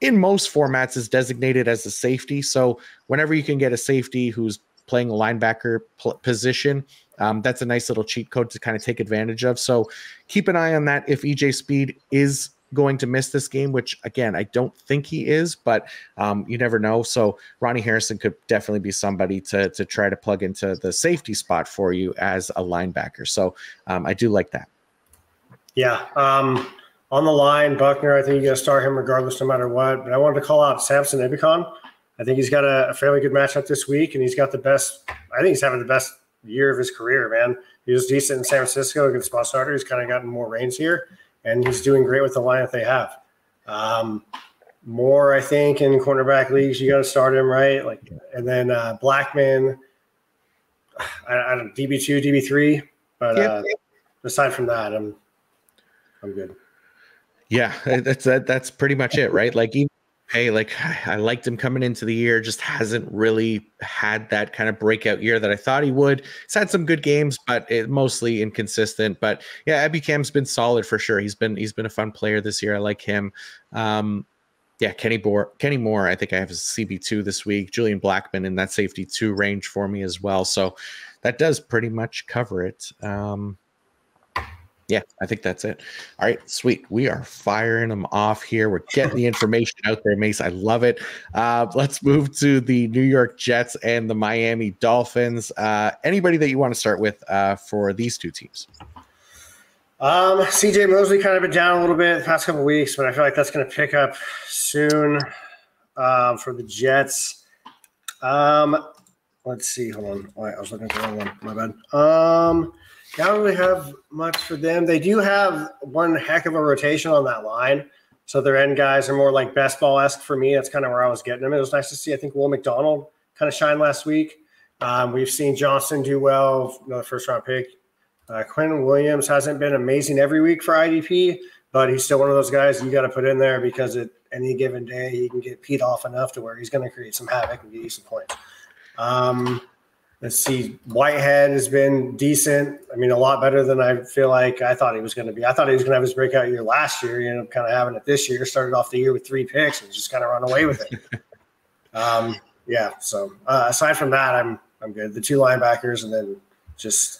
in most formats is designated as a safety. So whenever you can get a safety who's playing a linebacker position, that's a nice little cheat code to kind of take advantage of. So keep an eye on that if EJ Speed is going to miss this game, which again, I don't think he is, but you never know. So Ronnie Harrison could definitely be somebody to try to plug into the safety spot for you as a linebacker. So I do like that. Yeah. On the line, Buckner, I think you got to start him regardless, no matter what. But I wanted to call out Samson Ebukam. I think he's got a fairly good matchup this week, and he's got I think he's having the best year of his career, man. He was decent in San Francisco, a good spot starter. He's kind of gotten more reins here, and he's doing great with the line that they have. More, I think, in cornerback leagues, you got to start him, right? And then Blackman, I don't DB2, DB3, but aside from that, I'm good. Yeah, that's pretty much it, right? I liked him coming into the year, just hasn't really had that kind of breakout year that I thought he would. He's had some good games, but mostly inconsistent. But yeah, Ebukam's been solid for sure. He's been a fun player this year. I like him. Kenny Moore, I think I have a CB2 this week. Julian Blackman in that safety 2 range for me as well. So that does pretty much cover it. Yeah, I think that's it. All right, sweet. We are firing them off here. We're getting the information out there, Mace. I love it. Let's move to the New York Jets and the Miami Dolphins. Anybody that you want to start with for these two teams? CJ Mosley kind of been down a little bit the past couple of weeks, but I feel like that's going to pick up soon for the Jets. Let's see. Hold on. Oh, I was looking at the wrong one. My bad. I don't really have much for them. They do have one heck of a rotation on that line. So their end guys are more like best ball-esque for me. That's kind of where I was getting them. It was nice to see, I think, Will McDonald kind of shine last week. We've seen Johnson do well, another first-round pick. Quinn Williams hasn't been amazing every week for IDP, but he's still one of those guys you got to put in there because at any given day he can get peed off enough to where he's going to create some havoc and get you some points. Let's see. Whitehead has been decent. I mean, a lot better than I feel like I thought he was going to be. I thought he was going to have his breakout year last year. You know, kind of having it this year. Started off the year with 3 picks and just kind of run away with it. So aside from that, I'm good. The 2 linebackers, and then just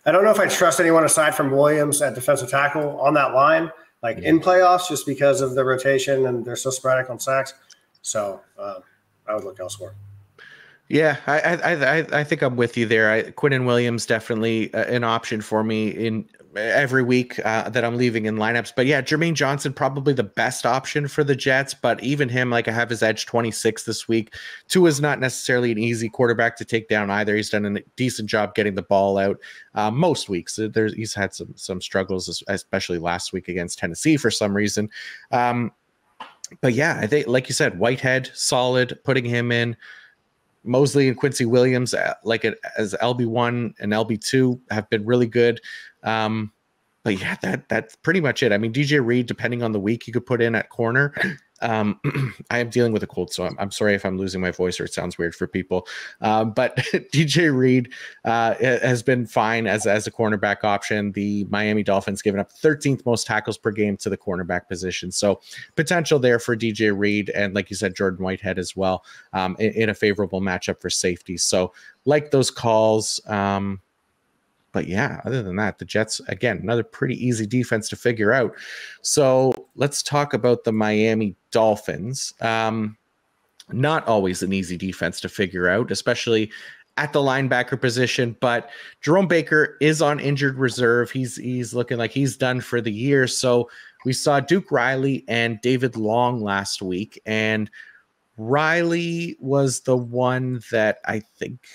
I don't know if I trust anyone aside from Williams at defensive tackle on that line, like in playoffs, just because of the rotation and they're so sporadic on sacks. So I would look elsewhere. Yeah, I think I'm with you there. Quinnen Williams definitely an option for me in every week that I'm leaving in lineups. But yeah, Jermaine Johnson probably the best option for the Jets. But even him, like I have his edge 26 this week. Tua is not necessarily an easy quarterback to take down either. He's done a decent job getting the ball out most weeks. He's had some struggles, especially last week against Tennessee for some reason. But yeah, I think like you said, Whitehead solid, putting him in. Mosley and Quincy Williams, as LB1 and LB2, have been really good. But yeah, that's pretty much it. I mean, DJ Reed, depending on the week, you could put in at corner. I am dealing with a cold, so I'm sorry if I'm losing my voice or it sounds weird for people. But DJ Reed has been fine as a cornerback option. The Miami Dolphins giving up 13th most tackles per game to the cornerback position. So potential there for DJ Reed. And like you said, Jordan Whitehead as well in a favorable matchup for safety. So like those calls. But yeah, other than that, the Jets, again, another pretty easy defense to figure out. So let's talk about the Miami Dolphins. Not always an easy defense to figure out, especially at the linebacker position. But Jerome Baker is on injured reserve. He's looking like he's done for the year. So we saw Duke Riley and David Long last week. And Riley was the one that I think –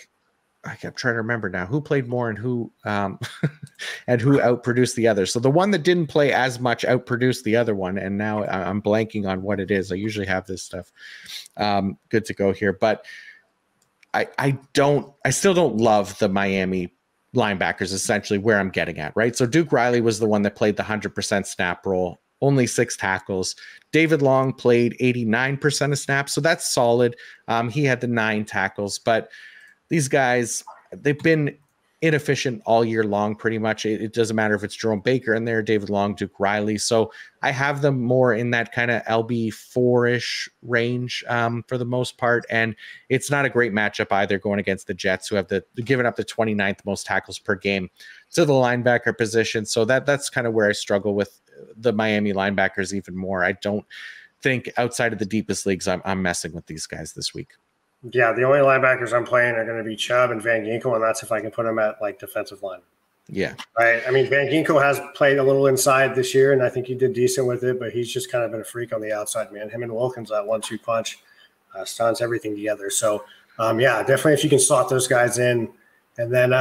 I kept trying to remember now who played more and who and who outproduced the other. So the one that didn't play as much outproduced the other one. And now I'm blanking on what it is. I usually have this stuff good to go here, but I still don't love the Miami linebackers, essentially where I'm getting at, right? So Duke Riley was the one that played the 100% snap role, only 6 tackles. David Long played 89% of snaps. So that's solid. He had the 9 tackles, but these guys, they've been inefficient all year long, pretty much. It doesn't matter if it's Jerome Baker in there, David Long, Duke Riley. So I have them more in that kind of LB4-ish range for the most part. And it's not a great matchup either going against the Jets, who have given up the 29th most tackles per game to the linebacker position. So that's kind of where I struggle with the Miami linebackers even more. I don't think outside of the deepest leagues, I'm messing with these guys this week. Yeah, the only linebackers I'm playing are going to be Chubb and Van Ginkel, and that's if I can put them at like defensive line. Yeah. Right. I mean, Van Ginkel has played a little inside this year, and I think he did decent with it, but he's just kind of been a freak on the outside, man. Him and Wilkins, that 1-2 punch, stuns everything together. So, yeah, definitely if you can slot those guys in. And then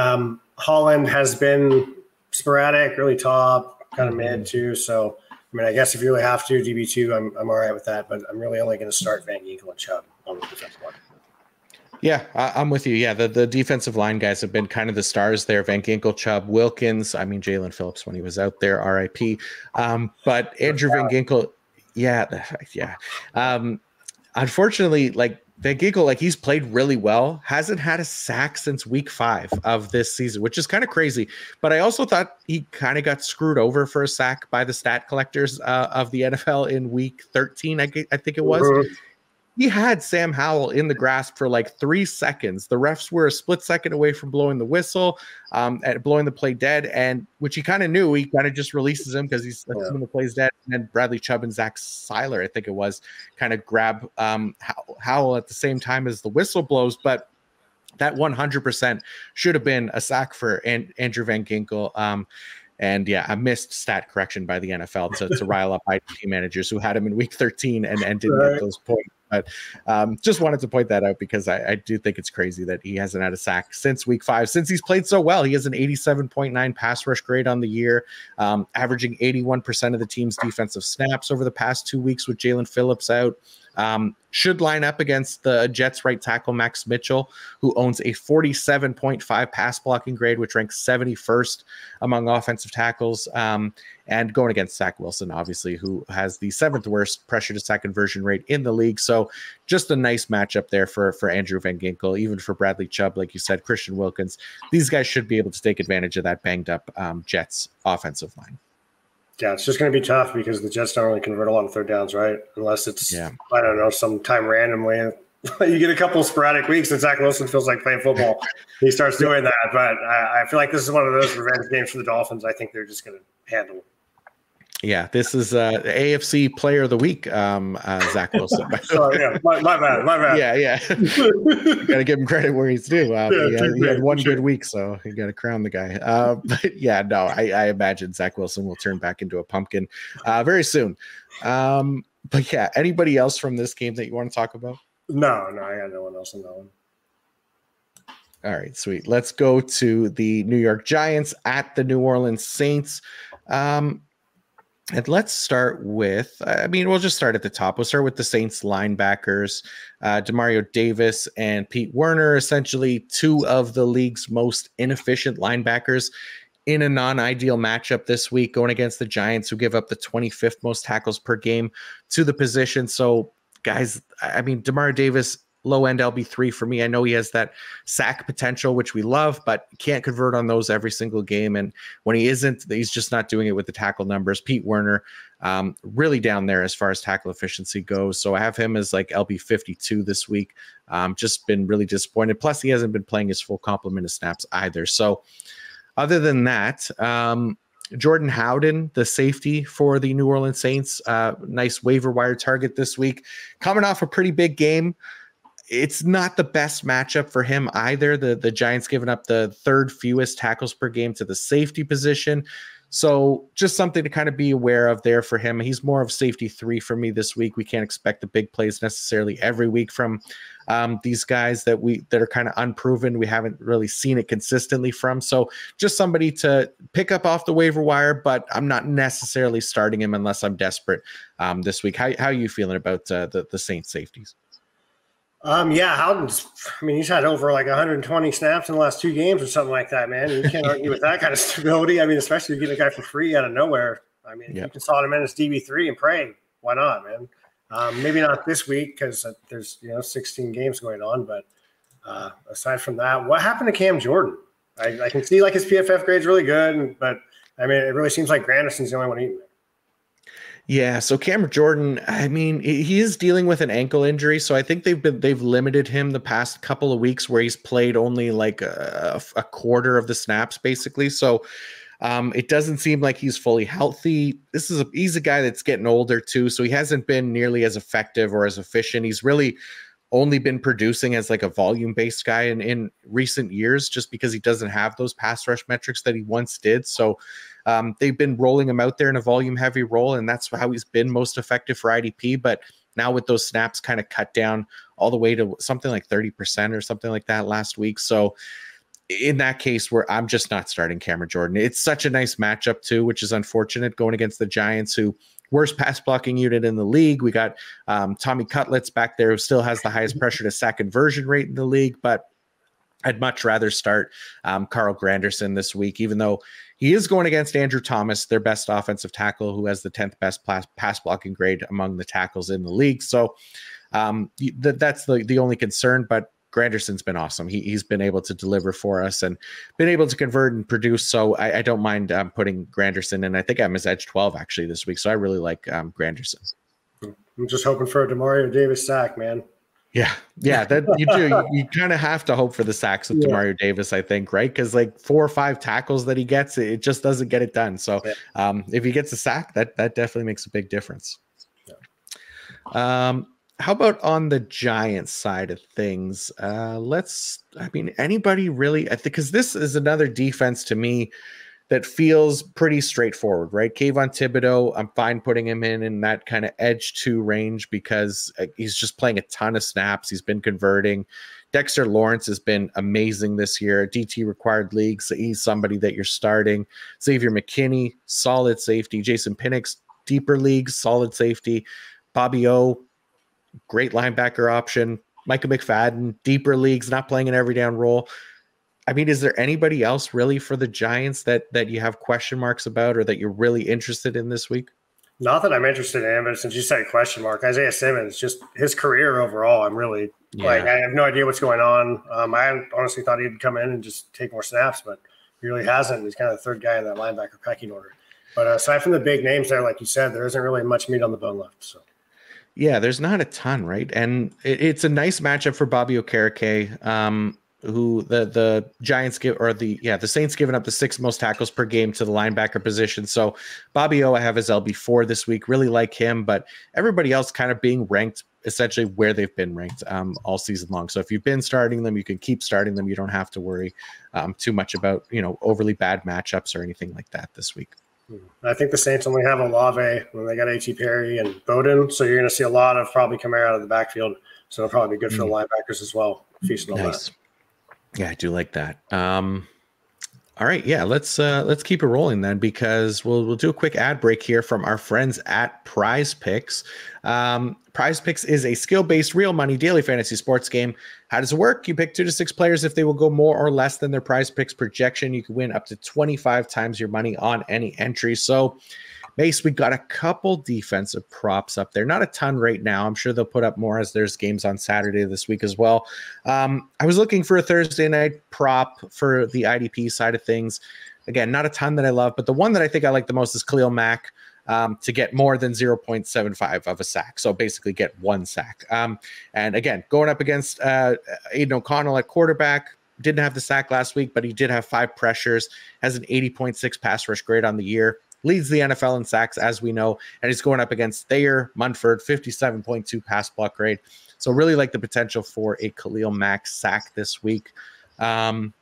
Holland has been sporadic, really top, kind of mid too. So, I mean, I guess if you really have to, DB2, I'm all right with that, but I'm really only going to start Van Ginkel and Chubb on the defensive line. Yeah, I'm with you. Yeah, the defensive line guys have been kind of the stars there. Van Ginkel, Chubb, Wilkins. I mean, Jalen Phillips when he was out there, RIP. But Andrew Van Ginkel, yeah. Unfortunately, like Van Ginkel, like he's played really well, hasn't had a sack since week 5 of this season, which is kind of crazy. But I also thought he kind of got screwed over for a sack by the stat collectors of the NFL in week 13, I think it was. Mm-hmm. He had Sam Howell in the grasp for like 3 seconds. The refs were a split second away from blowing the whistle, blowing the play dead, and which he kind of knew. He kind of just releases him because he's assuming the play's dead. And then Bradley Chubb and Zach Seiler, I think it was, kind of grab Howell at the same time as the whistle blows. But that 100% should have been a sack for Andrew Van Ginkel. And yeah, a missed stat correction by the NFL to rile up IDP managers who had him in week 13 and didn't get those points. But just wanted to point that out because I do think it's crazy that he hasn't had a sack since week 5, since he's played so well. He has an 87.9 pass rush grade on the year, averaging 81% of the team's defensive snaps over the past 2 weeks with Jalen Phillips out. Should line up against the Jets right tackle Max Mitchell, who owns a 47.5 pass blocking grade, which ranks 71st among offensive tackles, and going against Zach Wilson, obviously, who has the 7th worst pressure to sack conversion rate in the league. So just a nice matchup there for Andrew Van Ginkel, even for Bradley Chubb, like you said, Christian Wilkins. These guys should be able to take advantage of that banged up Jets offensive line. Yeah, it's just going to be tough because the Jets don't really convert a lot of third downs, right? Unless it's, I don't know, sometime randomly. You get a couple of sporadic weeks and Zach Wilson feels like playing football. He starts doing that. But I feel like this is one of those revenge games for the Dolphins. I think they're just going to handle. Yeah, this is AFC Player of the Week, Zach Wilson. Sorry, yeah, my bad. Yeah. Got to give him credit where he's due. He had one good week, so you got to crown the guy. But yeah, no, I imagine Zach Wilson will turn back into a pumpkin very soon. But yeah, anybody else from this game that you want to talk about? No, I got no one else in that one. All right, sweet. Let's go to the New York Giants at the New Orleans Saints. And let's start with, we'll just start at the top. We'll start with the Saints linebackers, Demario Davis and Pete Werner, essentially two of the league's most inefficient linebackers in a non-ideal matchup this week, going against the Giants, who give up the 25th most tackles per game to the position. So, guys, Demario Davis, low-end LB3 for me. I know he has that sack potential, which we love, but can't convert on those every single game. And when he isn't, he's just not doing it with the tackle numbers. Pete Werner, really down there as far as tackle efficiency goes. So I have him as like LB52 this week. Just been really disappointed. Plus, he hasn't been playing his full complement of snaps either. So other than that, Jordan Howden, the safety for the New Orleans Saints, nice waiver wire target this week, coming off a pretty big game. It's not the best matchup for him either. The Giants giving up the third fewest tackles per game to the safety position. So just something to kind of be aware of there for him. He's more of safety 3 for me this week. We can't expect the big plays necessarily every week from these guys that are kind of unproven. We haven't really seen it consistently from. So just somebody to pick up off the waiver wire, but I'm not necessarily starting him unless I'm desperate this week. How are you feeling about the Saints safeties? Howden's, he's had over like 120 snaps in the last 2 games or something like that, man. You can't argue with that kind of stability. Especially you get a guy for free out of nowhere. You can slot him in as DB3 and pray. Why not, man? Maybe not this week because there's 16 games going on. But aside from that, what happened to Cam Jordan? I can see like his PFF grade's really good, but it really seems like Granderson's the only one eating it. Yeah, so Cameron Jordan, he is dealing with an ankle injury, so I think they've limited him the past couple of weeks where he's played only like a quarter of the snaps, basically. So it doesn't seem like he's fully healthy. He's a guy that's getting older too, so he hasn't been nearly as effective or as efficient. He's really only been producing as like a volume-based guy in recent years, just because he doesn't have those pass rush metrics that he once did. So they've been rolling him out there in a volume-heavy role, and that's how he's been most effective for IDP. But now with those snaps kind of cut down all the way to something like 30% or something like that last week. So in that case, where I'm just not starting Cameron Jordan. It's such a nice matchup too, which is unfortunate going against the Giants, who worst pass blocking unit in the league. We got Tommy Cutlets back there, who still has the highest pressure to sack conversion rate in the league, but I'd much rather start Carl Granderson this week, even though he is going against Andrew Thomas, their best offensive tackle, who has the 10th best pass blocking grade among the tackles in the league. So that's the only concern, but Granderson's been awesome. He's been able to deliver for us and been able to convert and produce. So I don't mind putting Granderson in. I think I'm his edge 12 actually this week. So I really like Granderson. I'm just hoping for a Demario Davis sack, man. Yeah, that you do. You kind of have to hope for the sacks with Demario Davis, I think, right? Because like 4 or 5 tackles that he gets, it just doesn't get it done. So if he gets a sack, that definitely makes a big difference. Yeah. How about on the Giants side of things? Anybody really? I think because this is another defense to me that feels pretty straightforward, right? Kayvon Thibodeau, I'm fine putting him in that kind of edge 2 range because he's just playing a ton of snaps. He's been converting. Dexter Lawrence has been amazing this year. DT required leagues. He's somebody that you're starting. Xavier McKinney, solid safety. Jason Penix, deeper leagues, solid safety. Bobby O, great linebacker option. Micah McFadden, deeper leagues, not playing an every down role. Is there anybody else really for the Giants that you have question marks about or that you're really interested in this week? Not that I'm interested in, but since you said question mark, Isaiah Simmons, just his career overall, I'm really I have no idea what's going on. I honestly thought he'd come in and just take more snaps, but he really hasn't. He's kind of the third guy in that linebacker pecking order. But aside from the big names there, like you said, there isn't really much meat on the bone left. So. Yeah, there's not a ton, right? And it's a nice matchup for Bobby Okereke. who the Giants give, or the Saints giving up the 6th most tackles per game to the linebacker position. So Bobby O I have as LB4 this week. Really like him, but everybody else kind of being ranked essentially where they've been ranked all season long. So if you've been starting them, you can keep starting them. You don't have to worry too much about, overly bad matchups or anything like that this week. I think the Saints only have Olave when they got A.T. Perry and Bowden. So you're going to see a lot of probably coming out of the backfield. So it'll probably be good for the linebackers as well. Feasting on that. Yeah, I do like that. All right, yeah, let's keep it rolling then, because we'll do a quick ad break here from our friends at Prize Picks. Prize Picks is a skill-based, real money daily fantasy sports game. How does it work? You pick 2 to 6 players. If they will go more or less than their Prize Picks projection, you can win up to 25 times your money on any entry. So, Mace, we got a couple defensive props up there. Not a ton right now. I'm sure they'll put up more as there's games on Saturday this week as well. I was looking for a Thursday night prop for the IDP side of things. Again, not a ton that I love, but the one that I think I like the most is Khalil Mack to get more than 0.75 of a sack. So basically get 1 sack. And again, going up against Aiden O'Connell at quarterback. Didn't have the sack last week, but he did have 5 pressures, has an 80.6 pass rush grade on the year. Leads the NFL in sacks, as we know, and he's going up against Thayer Munford, 57.2 pass block grade. So really like the potential for a Khalil Mack sack this week. And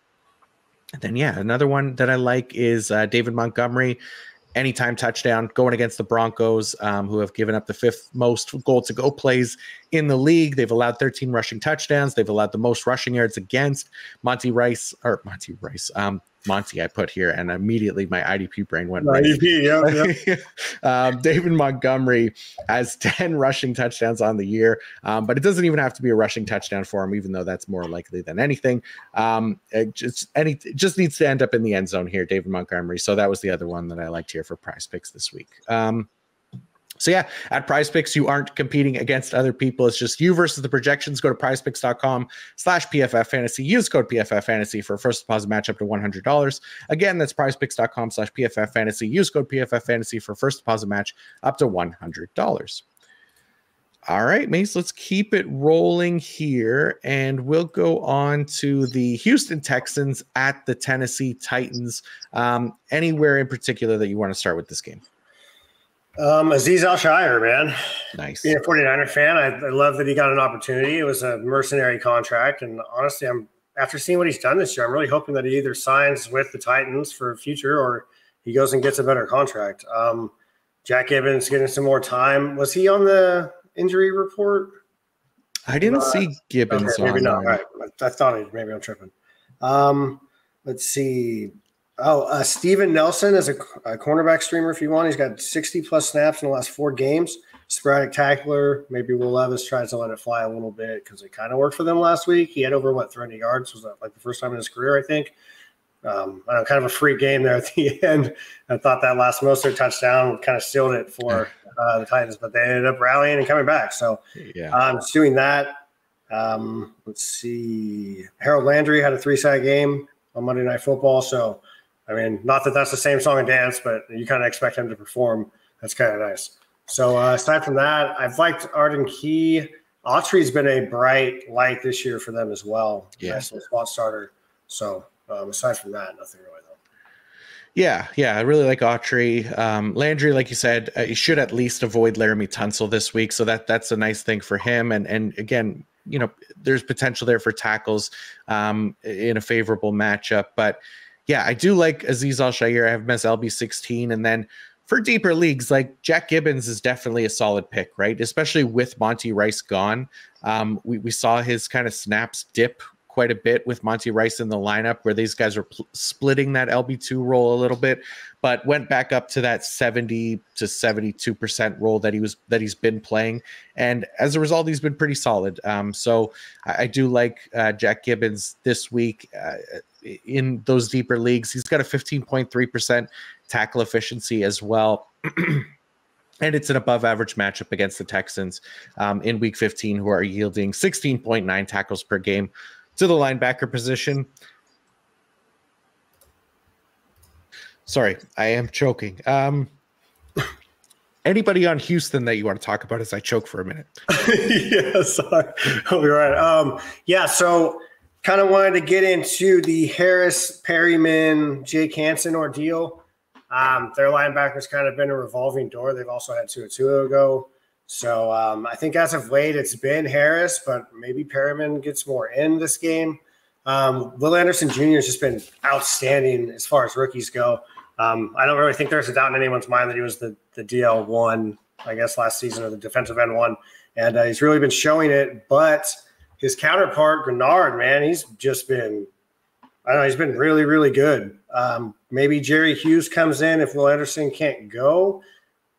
then, another one that I like is David Montgomery. Anytime touchdown going against the Broncos, who have given up the 5th most goal-to-go plays in the league. They've allowed 13 rushing touchdowns. They've allowed the most rushing yards against. Monty, I put here, and immediately my IDP brain went right. IDP, yeah. David Montgomery has 10 rushing touchdowns on the year, but it doesn't even have to be a rushing touchdown for him, even though that's more likely than anything. It just needs to end up in the end zone here, David Montgomery. So that was the other one that I liked here for Prize Picks this week. So at Prize Picks, you aren't competing against other people. It's just you versus the projections. Go to prizepicks.com/PFF fantasy. Use code PFF fantasy for a first deposit match up to $100. Again, that's prizepicks.com/PFF fantasy. Use code PFF fantasy for first deposit match up to $100. All right, Mace, let's keep it rolling here, and we'll go on to the Houston Texans at the Tennessee Titans. Anywhere in particular that you want to start with this game? Azeez Al-Shaair, man. Nice. Being a 49er fan, I love that he got an opportunity. It was a mercenary contract, and honestly, after seeing what he's done this year, I'm really hoping that he either signs with the Titans for a future or he goes and gets a better contract. Jack Gibbons getting some more time. Was he on the injury report? I didn't see Gibbons. Okay, maybe not. Right. I thought maybe I'm tripping. Let's see. Steven Nelson is a cornerback streamer if you want. He's got 60-plus snaps in the last 4 games. Sporadic tackler. Maybe Will Levis tries to let it fly a little bit because it kind of worked for them last week. He had over, 300 yards. Was that like the first time in his career, I think. I don't know, kind of a free game there at the end. I thought that last Mostert touchdown kind of sealed it for the Titans, but they ended up rallying and coming back. So just doing that. Let's see. Harold Landry had a 3-sack game on Monday Night Football. So, I mean, not that that's the same song and dance, but you kind of expect him to perform. That's kind of nice. So aside from that, I've liked Arden Key. Autry's been a bright light this year for them as well. Yeah. Nice little spot starter. So aside from that, nothing really though. Yeah, I really like Autry. Landry, like you said, he should at least avoid Laramie Tunsil this week. So that's a nice thing for him. And again, there's potential there for tackles in a favorable matchup. But yeah, I do like Azeez Al-Shaair. I have him as LB16. And then for deeper leagues, like Jack Gibbons is definitely a solid pick, right? Especially with Monty Rice gone. We saw his kind of snaps dip quite a bit with Monty Rice in the lineup, where these guys are splitting that LB2 role a little bit, but went back up to that 70 to 72% role that he's been playing. And as a result, he's been pretty solid. So I do like Jack Gibbons this week in those deeper leagues. He's got a 15.3% tackle efficiency as well. And it's an above average matchup against the Texans in week 15, who are yielding 16.9 tackles per game to the linebacker position. Sorry, I am choking. Anybody on Houston that you want to talk about as I choke for a minute? Yeah, sorry. I'll be right. So kind of wanted to get into the Harris, Perryman, Jake Hansen ordeal. Their linebackers kind of been a revolving door. They've also had Tua go. So I think as of late, it's been Harris, but maybe Perryman gets more in this game. Will Anderson Jr. has just been outstanding as far as rookies go. I don't really think there's a doubt in anyone's mind that he was the DL1, I guess, last season, or the defensive end one. And he's really been showing it. But his counterpart, Grenard, man, he's just been – I don't know, he's been really, really good. Maybe Jerry Hughes comes in if Will Anderson can't go,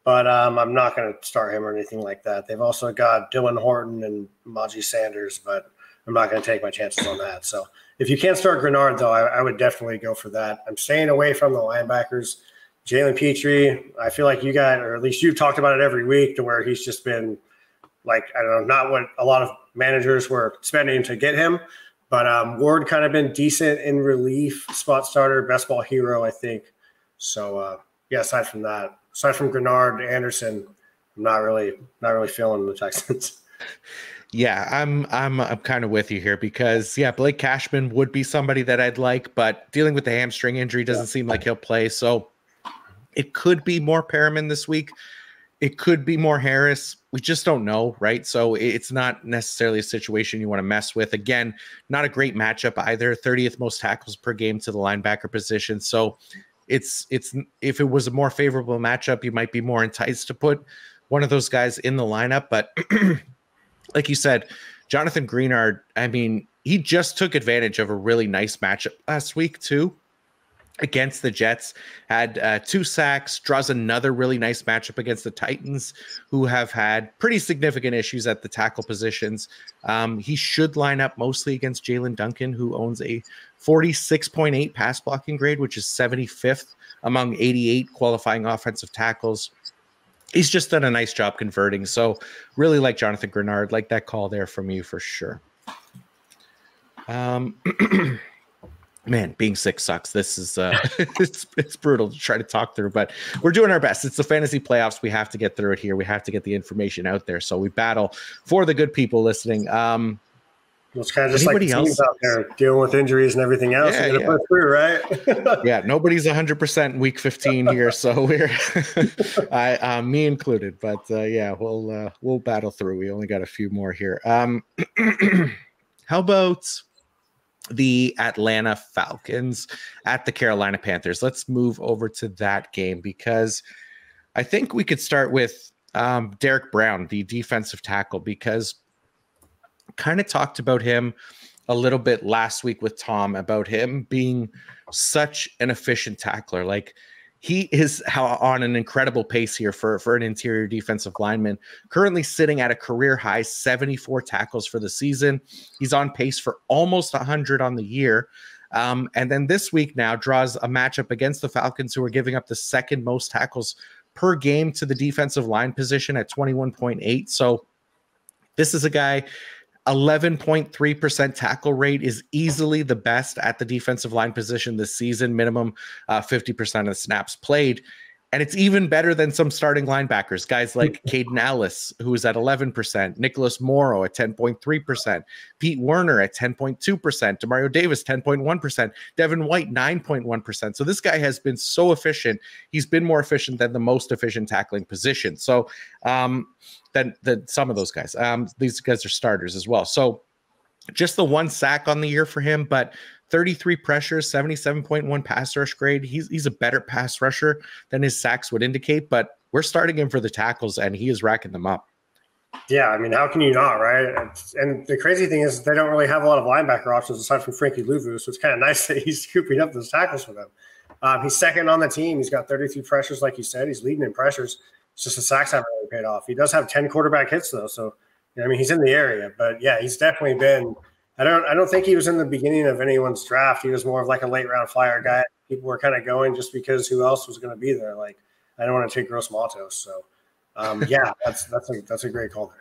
but I'm not going to start him or anything like that. They've also got Dylan Horton and Maji Sanders, but I'm not going to take my chances on that. So if you can't start Grenard, though, I would definitely go for that. I'm staying away from the linebackers. Jalen Petrie, I feel like you got, or at least you've talked about it every week, to where he's just been like, I don't know, not what a lot of managers were spending to get him. But Ward kind of been decent in relief, spot starter, best ball hero, I think. So yeah, aside from Grenard, Anderson, I'm not really feeling the Texans. Yeah, I'm kind of with you here because Blake Cashman would be somebody that I'd like, but dealing with the hamstring injury doesn't seem like he'll play. So it could be more Perriman this week. It could be more Harris. We just don't know, right? So it's not necessarily a situation you want to mess with. Again, not a great matchup either. 30th most tackles per game to the linebacker position. So it's if it was a more favorable matchup, you might be more enticed to put one of those guys in the lineup. But like you said, Jonathan Greenard, I mean, he just took advantage of a really nice matchup last week too. Against the Jets, had 2 sacks, draws another really nice matchup against the Titans, who have had pretty significant issues at the tackle positions. He should line up mostly against Jalen Duncan, who owns a 46.8 pass blocking grade, which is 75th among 88 qualifying offensive tackles. He's just done a nice job converting. So really like Jonathan Greenard, like that call there from you for sure. Man, being sick sucks. This is it's brutal to try to talk through, but we're doing our best. It's the fantasy playoffs. We have to get through it here. We have to get the information out there. So we battle for the good people listening. It's kind of just like the teams out there dealing with injuries and everything else. Yeah, you gotta put through, right? Yeah, nobody's 100% in week 15 here, so we're me included. But we'll battle through. We only got a few more here. How about the Atlanta Falcons at the Carolina Panthers? Let's move over to that game because I think we could start with Derek Brown, the defensive tackle, because kind of talked about him a little bit last week with Tom about him being such an efficient tackler. Like, he is on an incredible pace here for an interior defensive lineman, currently sitting at a career high 74 tackles for the season. He's on pace for almost 100 on the year. And then this week now draws a matchup against the Falcons, who are giving up the second most tackles per game to the defensive line position at 21.8. So this is a guy, 11.3% tackle rate is easily the best at the defensive line position this season, minimum 50% of the snaps played. And it's even better than some starting linebackers, guys like Caden Ellis, who is at 11%, Nicholas Morrow at 10.3%, Pete Werner at 10.2%, Demario Davis 10.1%, Devin White 9.1%. So this guy has been so efficient. He's been more efficient than the most efficient tackling position. So than some of those guys. These guys are starters as well. So just the 1 sack on the year for him, but 33 pressures, 77.1 pass rush grade. He's a better pass rusher than his sacks would indicate, but we're starting him for the tackles, and he is racking them up. Yeah, I mean, how can you not, right? And the crazy thing is they don't really have a lot of linebacker options aside from Frankie Louvu, so it's kind of nice that he's scooping up those tackles for them. He's second on the team. He's got 33 pressures, like you said. He's leading in pressures. It's just the sacks haven't really paid off. He does have 10 quarterback hits, though, so I mean, he's in the area. But, yeah, he's definitely been – I don't think he was in the beginning of anyone's draft. He was more of like a late round flyer guy. People were kind of going just because who else was going to be there. Like, I don't want to take Gross Matos. So, yeah, that's a great call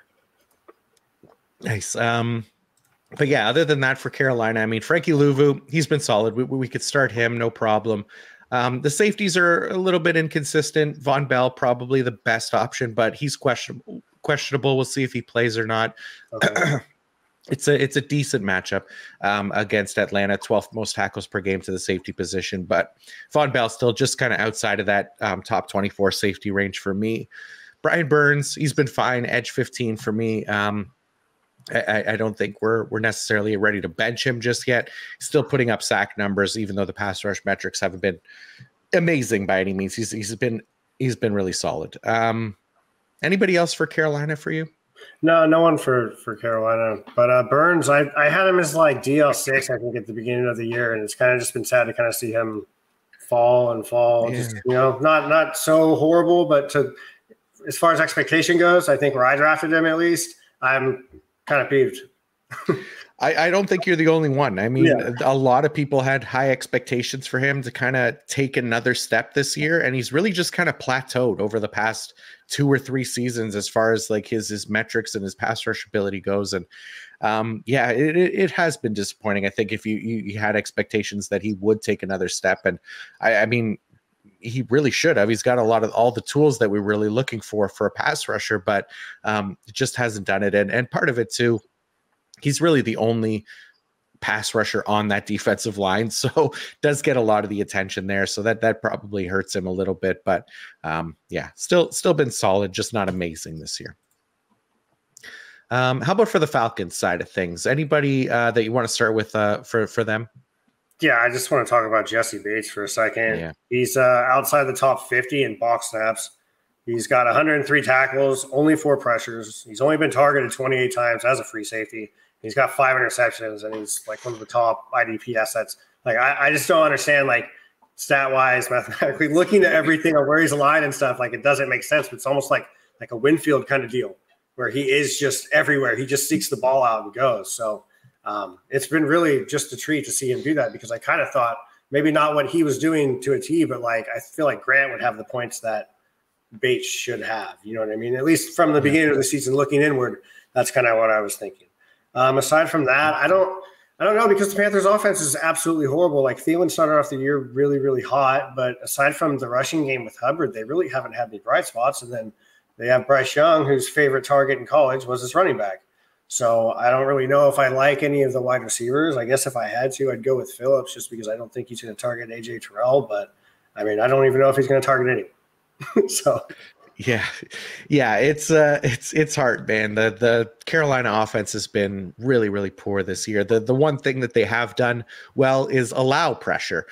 there. Nice. But yeah, other than that for Carolina, I mean, Frankie Louvu, he's been solid. We could start him, no problem. The safeties are a little bit inconsistent. Von Bell, probably the best option, but he's questionable. We'll see if he plays or not. Okay. it's a decent matchup against Atlanta, 12th most tackles per game to the safety position. But Von Bell still just kind of outside of that top 24 safety range for me. Brian Burns, he's been fine, edge 15 for me. I don't think we're necessarily ready to bench him just yet. Still putting up sack numbers, even though the pass rush metrics haven't been amazing by any means. He's been really solid. Anybody else for Carolina for you? No one for Carolina. But Burns, I had him as like DL6, I think, at the beginning of the year, and it's kind of just been sad to kind of see him fall. Yeah. Just, not so horrible, but as far as expectation goes, I think where I drafted him at least, I'm kind of peeved. I don't think you're the only one. I mean, a lot of people had high expectations for him to kind of take another step this year, and he's really just kind of plateaued over the past 2 or 3 seasons as far as like his metrics and his pass rush ability goes. And it has been disappointing. I think if you had expectations that he would take another step, and I mean, he really should have. He's got all the tools that we're really looking for a pass rusher, but just hasn't done it. And part of it too, he's really the only pass rusher on that defensive line, so does get a lot of the attention there. So that probably hurts him a little bit, but still been solid, just not amazing this year. How about for the Falcons side of things? Anybody that you want to start with for them? Yeah, I just want to talk about Jesse Bates for a second. Yeah. He's outside the top 50 in box snaps. He's got 103 tackles, only 4 pressures. He's only been targeted 28 times as a free safety. He's got 5 interceptions, and he's like one of the top IDP assets. Like, I just don't understand, like, stat-wise, mathematically, looking at everything or where he's aligned and stuff, like, it doesn't make sense. But it's almost like a Winfield kind of deal where he is just everywhere. He just seeks the ball out and goes. So it's been really just a treat to see him do that, because I kind of thought maybe not what he was doing to a T, but, like, I feel like Grant would have the points that Bates should have. You know what I mean? At least from the beginning of the season, looking inward, that's kind of what I was thinking. Aside from that, I don't know, because the Panthers' offense is absolutely horrible. Like, Thielen started off the year really, really hot, but aside from the rushing game with Hubbard, they really haven't had any bright spots. And then they have Bryce Young, whose favorite target in college was his running back. So I don't really know if I like any of the wide receivers. I guess if I had to, I'd go with Phillips, just because I don't think he's going to target AJ Terrell. But I mean, I don't even know if he's going to target anyone. So. Yeah, it's hard, man. The Carolina offense has been really, really poor this year. The one thing that they have done well is allow pressure,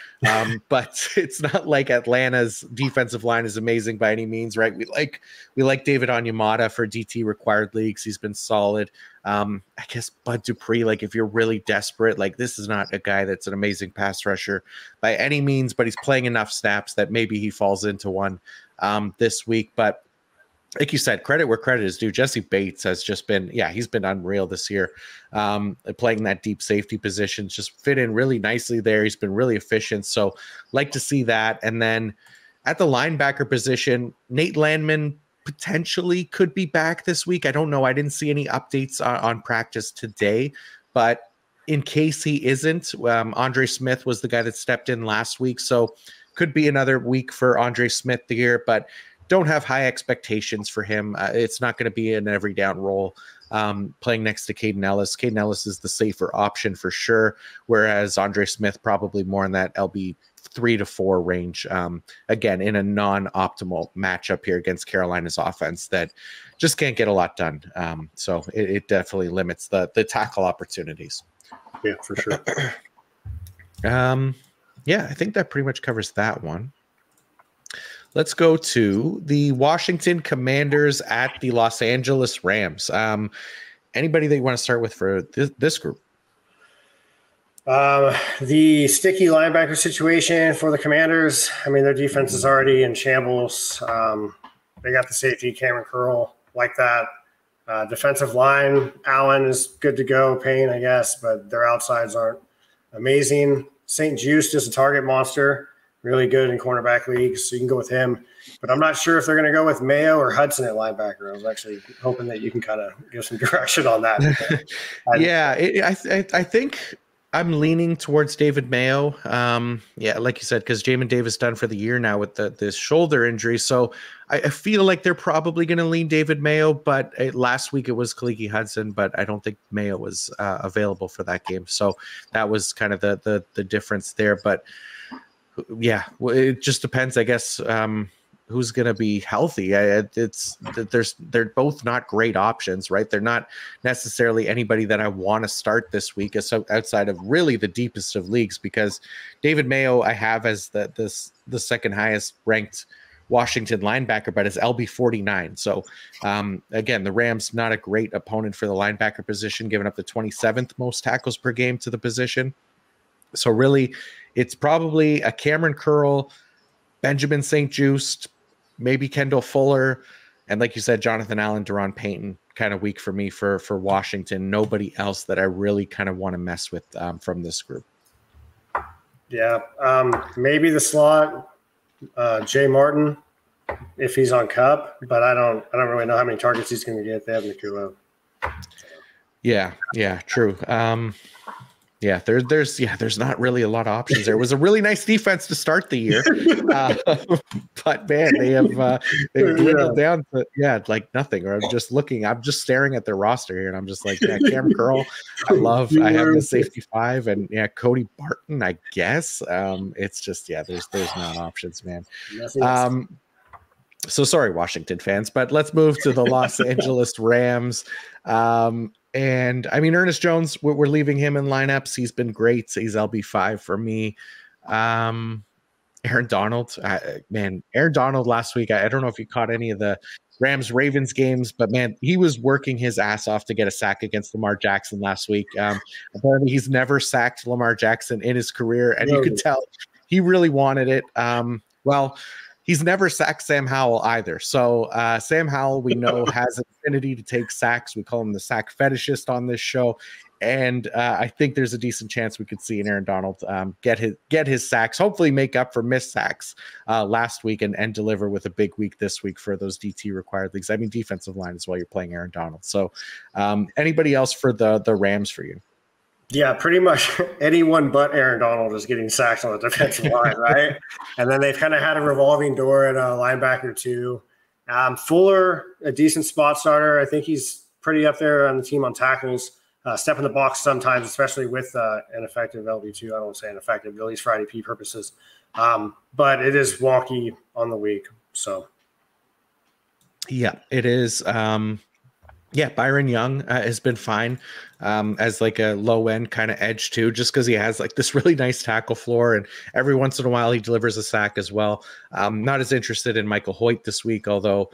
but it's not like Atlanta's defensive line is amazing by any means, right? We like David Onyemata for DT required leagues. He's been solid. I guess Bud Dupree, like, if you're really desperate, like, this is not a guy that's an amazing pass rusher by any means, but he's playing enough snaps that maybe he falls into one this week. But like you said, credit where credit is due. Jesse Bates has just been, he's been unreal this year. Playing that deep safety position, just fit in really nicely there. He's been really efficient. So like to see that. And then at the linebacker position, Nate Landman potentially could be back this week. I don't know. I didn't see any updates on practice today, but in case he isn't, Andre Smith was the guy that stepped in last week. So could be another week for Andre Smith here, but don't have high expectations for him. It's not going to be an every down role playing next to Caden Ellis. Caden Ellis is the safer option for sure, whereas Andre Smith probably more in that LB 3 to 4 range. Again, in a non-optimal matchup here against Carolina's offense that just can't get a lot done. So it definitely limits the tackle opportunities. Yeah, for sure. I think that pretty much covers that one. Let's go to the Washington Commanders at the Los Angeles Rams. Anybody that you want to start with for this group? The sticky linebacker situation for the Commanders. I mean, their defense is already in shambles. They got the safety, Cameron Curl, like that. Defensive line, Allen is good to go. Payne, I guess, but their outsides aren't amazing. St. Juste is a target monster. Really good in cornerback leagues, so you can go with him. But I'm not sure if they're going to go with Mayo or Hudson at linebacker. I was actually hoping that you can kind of give some direction on that. I think I'm leaning towards David Mayo. Yeah, like you said, because Jamin Davis done for the year now with this shoulder injury. So I feel like they're probably going to lean David Mayo. But last week it was Kaliki Hudson, but I don't think Mayo was available for that game. So that was kind of the difference there. But yeah, it just depends, I guess. Who's going to be healthy? They're both not great options, right? They're not necessarily anybody that I want to start this week, outside of really the deepest of leagues, because David Mayo I have as the second highest ranked Washington linebacker, but it's LB 49. So again, the Rams not a great opponent for the linebacker position, giving up the 27th most tackles per game to the position. So really, it's probably a Cameron Curl, Benjamin St. Juste, maybe Kendall Fuller, and like you said, Jonathan Allen, Deron Payton, kind of weak for me for Washington. Nobody else that I really kind of want to mess with from this group. Yeah, maybe the slot, Jay Martin, if he's on Cup, but I don't really know how many targets he's going to get. They have Nakuo. Yeah, true. Yeah, there's not really a lot of options there. It was a really nice defense to start the year, but man, they've dwindled down to like nothing. Or I'm just staring at their roster here, and I'm just like, yeah, Cam Curl, I have the safety 5, and yeah, Cody Barton, I guess. It's just there's not options, man. So sorry, Washington fans, but let's move to the Los Angeles Rams. And I mean, Ernest Jones, we're leaving him in lineups. He's been great. He's LB5 for me. Aaron Donald, Aaron Donald last week. I don't know if you caught any of the Rams-Ravens games, but man, he was working his ass off to get a sack against Lamar Jackson last week. Apparently he's never sacked Lamar Jackson in his career, and you could tell he really wanted it. Well, he's never sacked Sam Howell either. So Sam Howell, we know, has an affinity to take sacks. We call him the sack fetishist on this show. And I think there's a decent chance we could see an Aaron Donald get his sacks, hopefully make up for missed sacks last week and deliver with a big week this week for those DT required leagues. I mean, defensive line as well. You're playing Aaron Donald. So anybody else for the Rams for you? Yeah, pretty much anyone but Aaron Donald is getting sacks on the defensive line, right? And then they've kind of had a revolving door at linebacker too. Fuller, a decent spot starter. I think he's pretty up there on the team on tackles. Step in the box sometimes, especially with an effective LB2. I don't want to say ineffective, at least for IDP purposes. But it is wonky on the week. So, yeah, it is. Byron Young has been fine as like a low end kind of edge too, just because he has like this really nice tackle floor, and every once in a while he delivers a sack as well. Not as interested in Michael Hoyt this week, although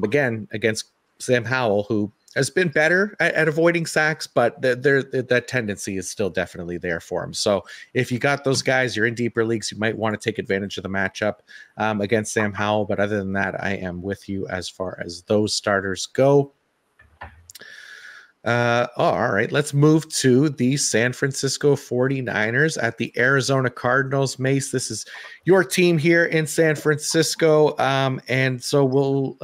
again against Sam Howell, who has been better at avoiding sacks, but that tendency is still definitely there for him. So if you got those guys, you're in deeper leagues, you might want to take advantage of the matchup against Sam Howell. But other than that, I am with you as far as those starters go. All right, let's move to the San Francisco 49ers at the Arizona Cardinals. Mace, this is your team here in San Francisco. And so we'll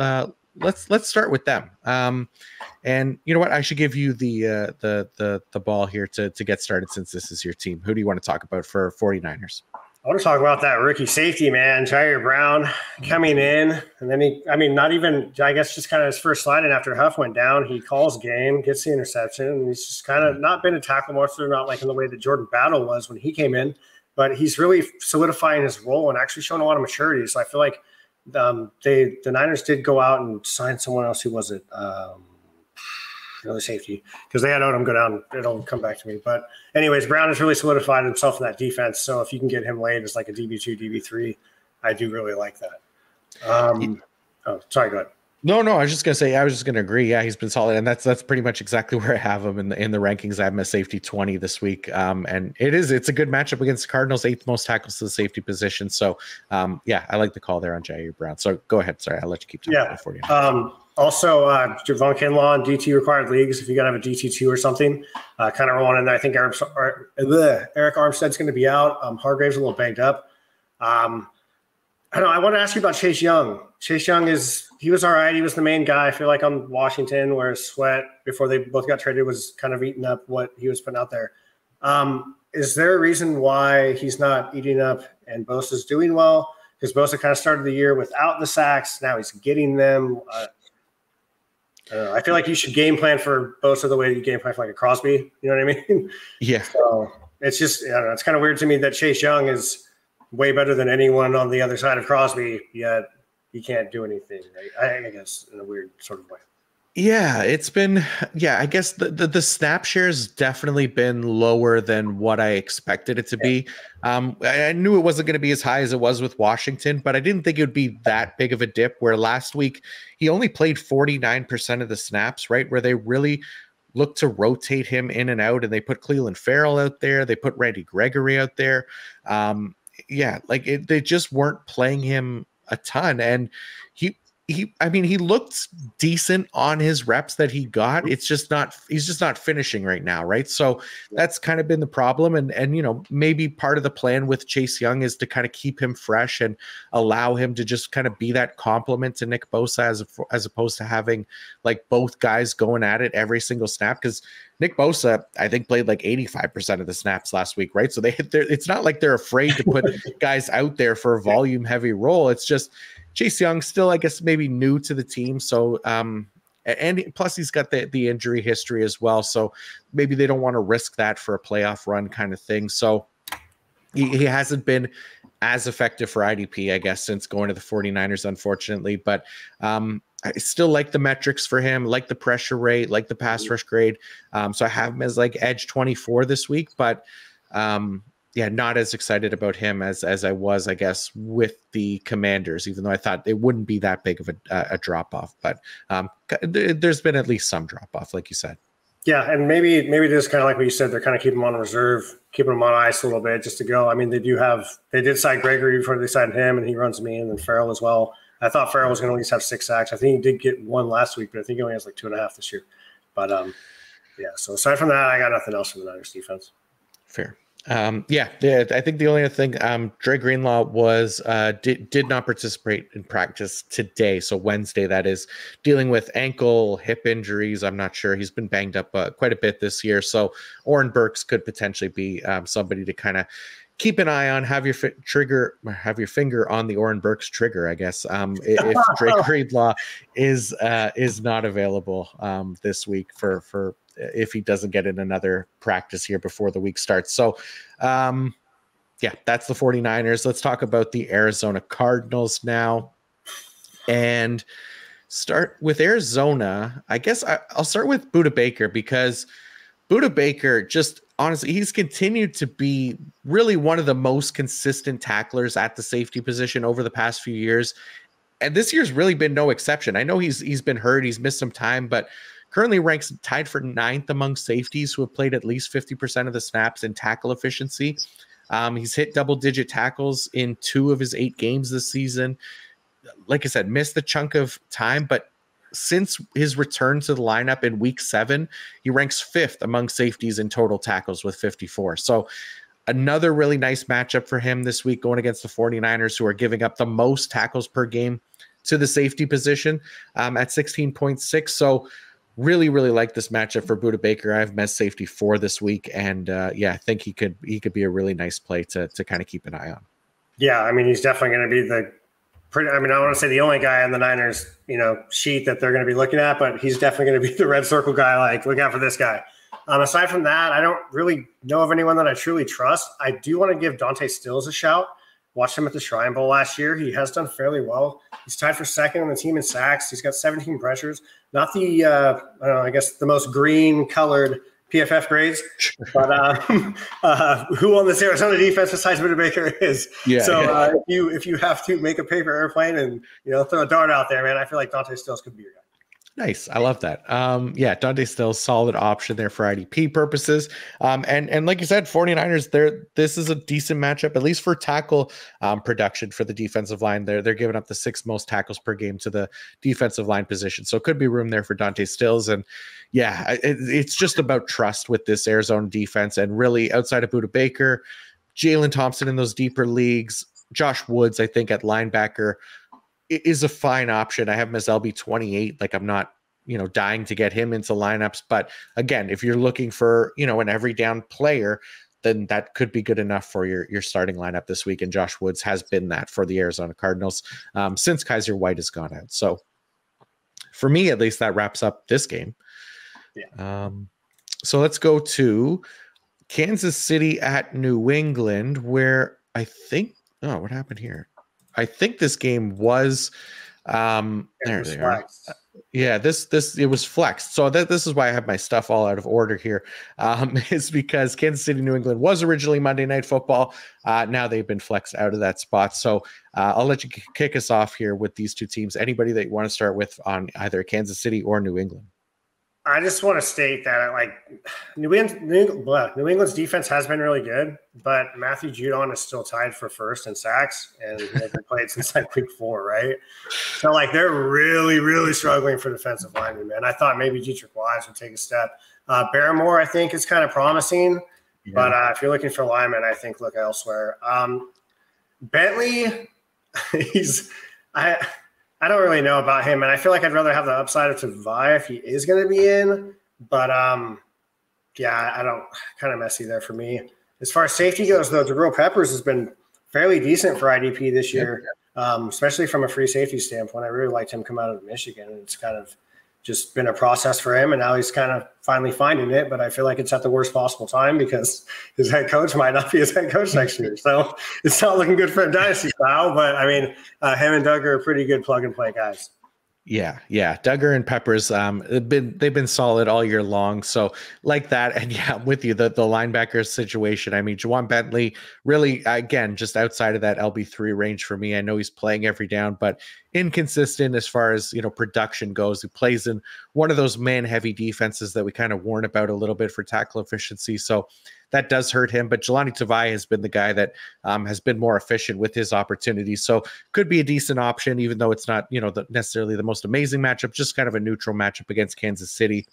let's start with them. And you know what? I should give you the ball here to get started, since this is your team. Who do you want to talk about for 49ers? I want to talk about that rookie safety, man, Jair Brown coming in. And then not even, I guess, just kind of his first slide in after Huff went down. He calls game, gets the interception, and he's just kind of not been a tackle monster, not like in the way that Jordan Battle was when he came in, but he's really solidifying his role and actually showing a lot of maturity. So I feel like the Niners did go out and sign someone else. Who was it? Another safety, because they had Odom go down. It'll come back to me. But anyways, Brown has really solidified himself in that defense. So if you can get him laid as like a DB2, DB3, I do really like that. Oh, sorry, go ahead. No, I was just gonna agree. Yeah, he's been solid, and that's pretty much exactly where I have him in the rankings. I have him as safety 20 this week, and it's a good matchup against the Cardinals, 8th most tackles to the safety position. So, I like the call there on Jair Brown. So go ahead. Sorry, I'll let you keep talking before you. Also, Javon Kinlaw in DT required leagues. If you got to have a DT2 or something, kind of rolling in there. I think Eric Armstead's going to be out. Hargrave's a little banged up. I don't know. I want to ask you about Chase Young. Chase Young he was all right. He was the main guy. I feel like on Washington, where Sweat, before they both got traded, was kind of eating up what he was putting out there. Is there a reason why he's not eating up and Bosa's doing well? Because Bosa kind of started the year without the sacks. Now he's getting them. I don't know. I feel like you should game plan for Bosa the way you game plan for like a Crosby. You know what I mean? Yeah. So it's just, I don't know. It's kind of weird to me that Chase Young is way better than anyone on the other side of Crosby, yet he can't do anything. Right? I guess in a weird sort of way. Yeah, it's been, I guess the snap share has definitely been lower than what I expected it to be. I knew it wasn't going to be as high as it was with Washington, but I didn't think it would be that big of a dip, where last week he only played 49% of the snaps, right? Where they really looked to rotate him in and out, and they put Cleveland Farrell out there. They put Randy Gregory out there. They just weren't playing him a ton. And he looked decent on his reps that he got. He's just not finishing right now, right? So that's kind of been the problem. And maybe part of the plan with Chase Young is to kind of keep him fresh and allow him to just kind of be that complement to Nick Bosa as opposed to having like both guys going at it every single snap. Because Nick Bosa, I think, played like 85% of the snaps last week, right? So it's not like they're afraid to put guys out there for a volume heavy role. It's just Chase Young still, I guess, maybe new to the team. So, and plus he's got the injury history as well. So maybe they don't want to risk that for a playoff run kind of thing. So he hasn't been as effective for IDP, I guess, since going to the 49ers, unfortunately. But I still like the metrics for him, like the pressure rate, like the pass rush grade. So I have him as like edge 24 this week, but not as excited about him as I was, I guess, with the Commanders, even though I thought it wouldn't be that big of a drop off. But there's been at least some drop off, like you said. Yeah, and maybe just kind of like what you said, they're kind of keeping him on reserve, keeping him on ice a little bit just to go. I mean, they did sign Gregory before they signed him, and he runs me, and then Farrell as well. I thought Farrell was going to at least have 6 sacks. I think he did get 1 last week, but I think he only has like 2.5 this year. But so aside from that, I got nothing else from the Niners defense. Fair. I think the only other thing, Dre Greenlaw was did not participate in practice today, so Wednesday, that is, dealing with ankle, hip injuries. I'm not sure. He's been banged up quite a bit this year, so Oren Burks could potentially be somebody to kind of keep an eye on. Have your finger on the Oren Burks trigger, I guess. If Dre Greenlaw is not available this week for if he doesn't get in another practice here before the week starts. So, that's the 49ers. Let's talk about the Arizona Cardinals now. And start with Arizona. I guess I'll start with Budda Baker, because Budda Baker, just honestly, he's continued to be really one of the most consistent tacklers at the safety position over the past few years. And this year's really been no exception. I know he's been hurt. He's missed some time, but currently ranks tied for 9th among safeties who have played at least 50% of the snaps in tackle efficiency. He's hit double-digit tackles in 2 of his 8 games this season. Like I said, missed a chunk of time, but since his return to the lineup in week 7, he ranks 5th among safeties in total tackles with 54. So another really nice matchup for him this week, going against the 49ers, who are giving up the most tackles per game to the safety position at 16.6. So really, really like this matchup for Budda Baker. I have Mez safety 4 this week, and I think he could be a really nice play to kind of keep an eye on. Yeah, I mean, he's definitely going to be I don't want to say the only guy on the Niners, sheet that they're going to be looking at, but he's definitely going to be the red circle guy. Like, look out for this guy. Aside from that, I don't really know of anyone that I truly trust. I do want to give Dante Stills a shout. Watched him at the Shrine Bowl last year. He has done fairly well. He's tied for 2nd on the team in sacks. He's got 17 pressures. Not the, I guess the most green-colored PFF grades, but who on this Arizona defense besides Budda Baker is. Yeah. So if you have to make a paper airplane and throw a dart out there, man, I feel like Dante Stills could be your guy. Nice. I love that. Dante Stills, solid option there for IDP purposes. And like you said, 49ers, this is a decent matchup, at least for tackle production for the defensive line. They're giving up the 6th most tackles per game to the defensive line position. So it could be room there for Dante Stills. And it's just about trust with this Arizona defense. And really, outside of Budda Baker, Jalen Thompson in those deeper leagues, Josh Woods, I think, at linebacker is a fine option. I have him as LB 28. Like, I'm not dying to get him into lineups. But again, if you're looking for, an every down player, then that could be good enough for your starting lineup this week. And Josh Woods has been that for the Arizona Cardinals since Kaiser White has gone out. So for me, at least, that wraps up this game. Yeah. So let's go to Kansas City at New England, where I think, what happened here? I think this game was, there they are. Yeah, it was flexed. So this is why I have my stuff all out of order here. Is because Kansas City, New England was originally Monday Night Football. Now they've been flexed out of that spot. So I'll let you kick us off here with these two teams. Anybody that you want to start with on either Kansas City or New England? I just want to state that New England's defense has been really good, but Matthew Judon is still tied for first in sacks, and they've been played since week 4, right? So they're really, really struggling for defensive linemen, man. I thought maybe Dietrich Wise would take a step. Barrymore, I think, is kind of promising, but if you're looking for linemen, I think look elsewhere. Bentley, I don't really know about him, and I feel like I'd rather have the upside of Tavai if he is going to be in. But, I don't – kind of messy there for me. As far as safety goes, though, Jabril Peppers has been fairly decent for IDP this year, especially from a free safety standpoint. I really liked him come out of Michigan, and it's kind of just been a process for him, and now he's kind of finally finding it. But I feel like it's at the worst possible time because his head coach might not be his head coach next year. So it's not looking good for him dynasty style. But, him and Doug are pretty good plug-and-play guys. Yeah. Duggar and Peppers, they've been solid all year long. So like that, and I'm with you. The linebacker situation. Juwan Bentley really, again, just outside of that LB3 range for me. I know he's playing every down, but inconsistent as far as production goes. He plays in one of those man-heavy defenses that we kind of warn about a little bit for tackle efficiency. So that does hurt him, but Jelani Tavai has been the guy that has been more efficient with his opportunities. So could be a decent option, even though it's not, necessarily the most amazing matchup, just kind of a neutral matchup against Kansas City.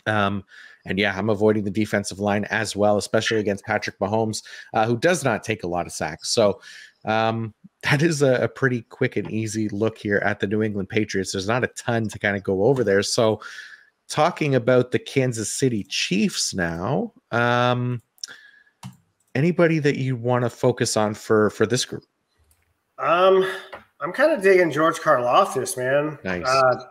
I'm avoiding the defensive line as well, especially against Patrick Mahomes, who does not take a lot of sacks. So that is a pretty quick and easy look here at the New England Patriots. There's not a ton to kind of go over there. So talking about the Kansas City Chiefs now, anybody that you want to focus on for this group? I'm kind of digging George Karlaftis, man. Nice.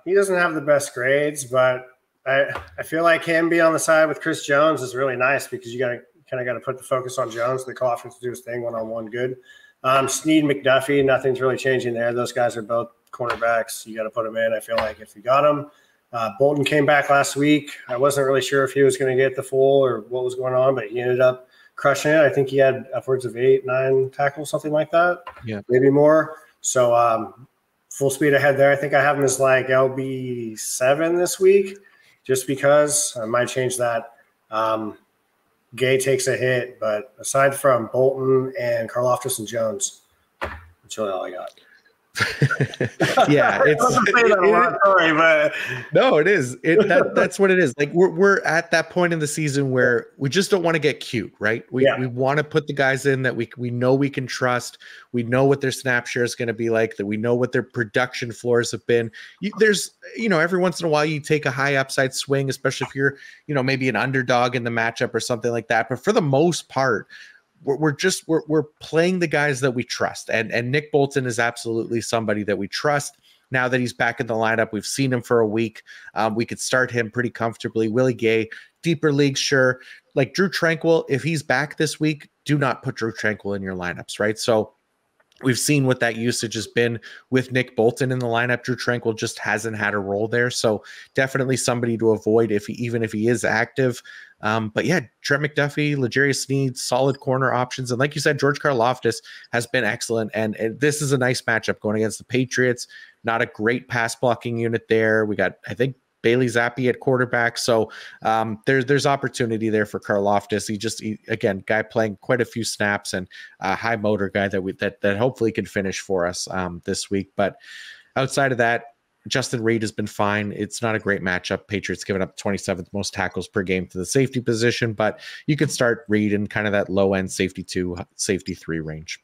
He doesn't have the best grades, but I feel like him being on the side with Chris Jones is really nice because you got to put the focus on Jones. The Karlaftis to do his thing one-on-one good. Snead, McDuffie, nothing's really changing there. Those guys are both cornerbacks. You got to put them in. I feel like if you got them. Bolton came back last week. I wasn't really sure if he was going to get the full or what was going on, but he ended up crushing it. I think he had upwards of 8-9 tackles, something like that. Yeah, maybe more. So full speed ahead there. I think I have him as LB7 this week, just because I might change that. Gay takes a hit, but aside from Bolton and Karlaftis and Jones, that's really all I got. Yeah, no, it is. That's what it is. We're at that point in the season where we just don't want to get cute, right? We want to put the guys in that we know we can trust. We know what their snap share is going to be like. That we know what their production floors have been. There's every once in a while you take a high upside swing, especially if you're maybe an underdog in the matchup or something like that. But for the most part, we're playing the guys that we trust, and Nick Bolton is absolutely somebody that we trust. Now that he's back in the lineup, we've seen him for a week. We could start him pretty comfortably. Willie Gay, deeper leagues, sure. Like Drew Tranquill, if he's back this week, do not put Drew Tranquill in your lineups, right? So we've seen what that usage has been with Nick Bolton in the lineup. Drew Tranquill just hasn't had a role there. So definitely somebody to avoid even if he is active. But yeah, Trent McDuffie, L'Jarius Sneed, solid corner options. And like you said, George Karlaftis has been excellent. And this is a nice matchup going against the Patriots. Not a great pass blocking unit there. We got, I think, Bailey Zappi at quarterback. So there's opportunity there for Karlaftis. Again, guy playing quite a few snaps and a high motor guy that hopefully can finish for us this week. But outside of that, Justin Reed has been fine. It's not a great matchup. Patriots giving up 27th most tackles per game to the safety position, but you can start Reed in kind of that low end safety 2, safety 3 range.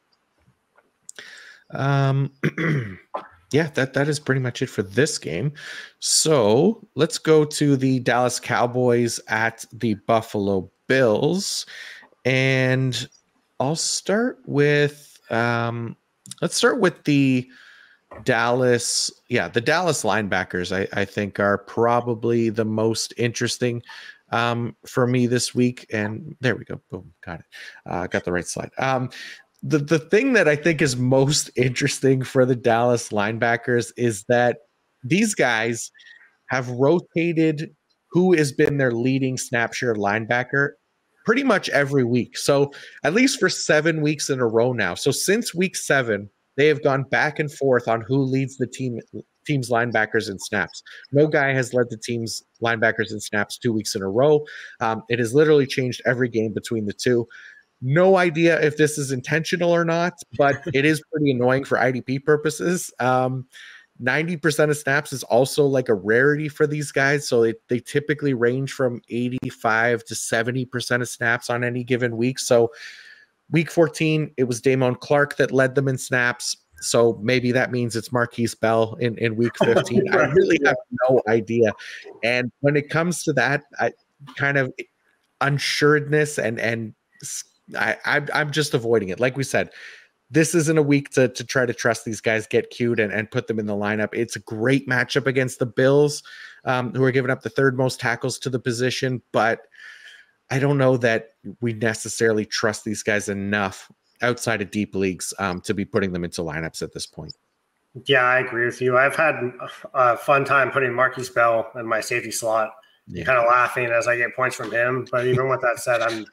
Yeah, that is pretty much it for this game. So let's go to the Dallas Cowboys at the Buffalo Bills. And I'll start with let's start with the Dallas. Yeah, the Dallas linebackers, I think, are probably the most interesting for me this week. And there we go. Boom, got it. Got the right slide. The thing that I think is most interesting for the Dallas linebackers is that these guys have rotated who has been their leading snap share linebacker pretty much every week. So at least for 7 weeks in a row now. So since week 7, they have gone back and forth on who leads the team's linebackers in snaps. No guy has led the team's linebackers in snaps 2 weeks in a row. It has literally changed every game between the two. No idea if this is intentional or not, but it is pretty annoying for IDP purposes. 90% of snaps is also like a rarity for these guys. So they typically range from 85 to 70% of snaps on any given week. So week 14, it was Damon Clark that led them in snaps. So maybe that means it's Marquise Bell in week 15. I really have no idea. And when it comes to that, I kind of unsuredness and I'm just avoiding it. Like we said, this isn't a week to try to trust these guys, get cute and put them in the lineup. It's a great matchup against the Bills, who are giving up the third most tackles to the position. But I don't know that we necessarily trust these guys enough outside of deep leagues to be putting them into lineups at this point. Yeah, I agree with you. I've had a fun time putting Marquise Bell in my safety slot. Yeah. Kind of laughing as I get points from him. But even with that said,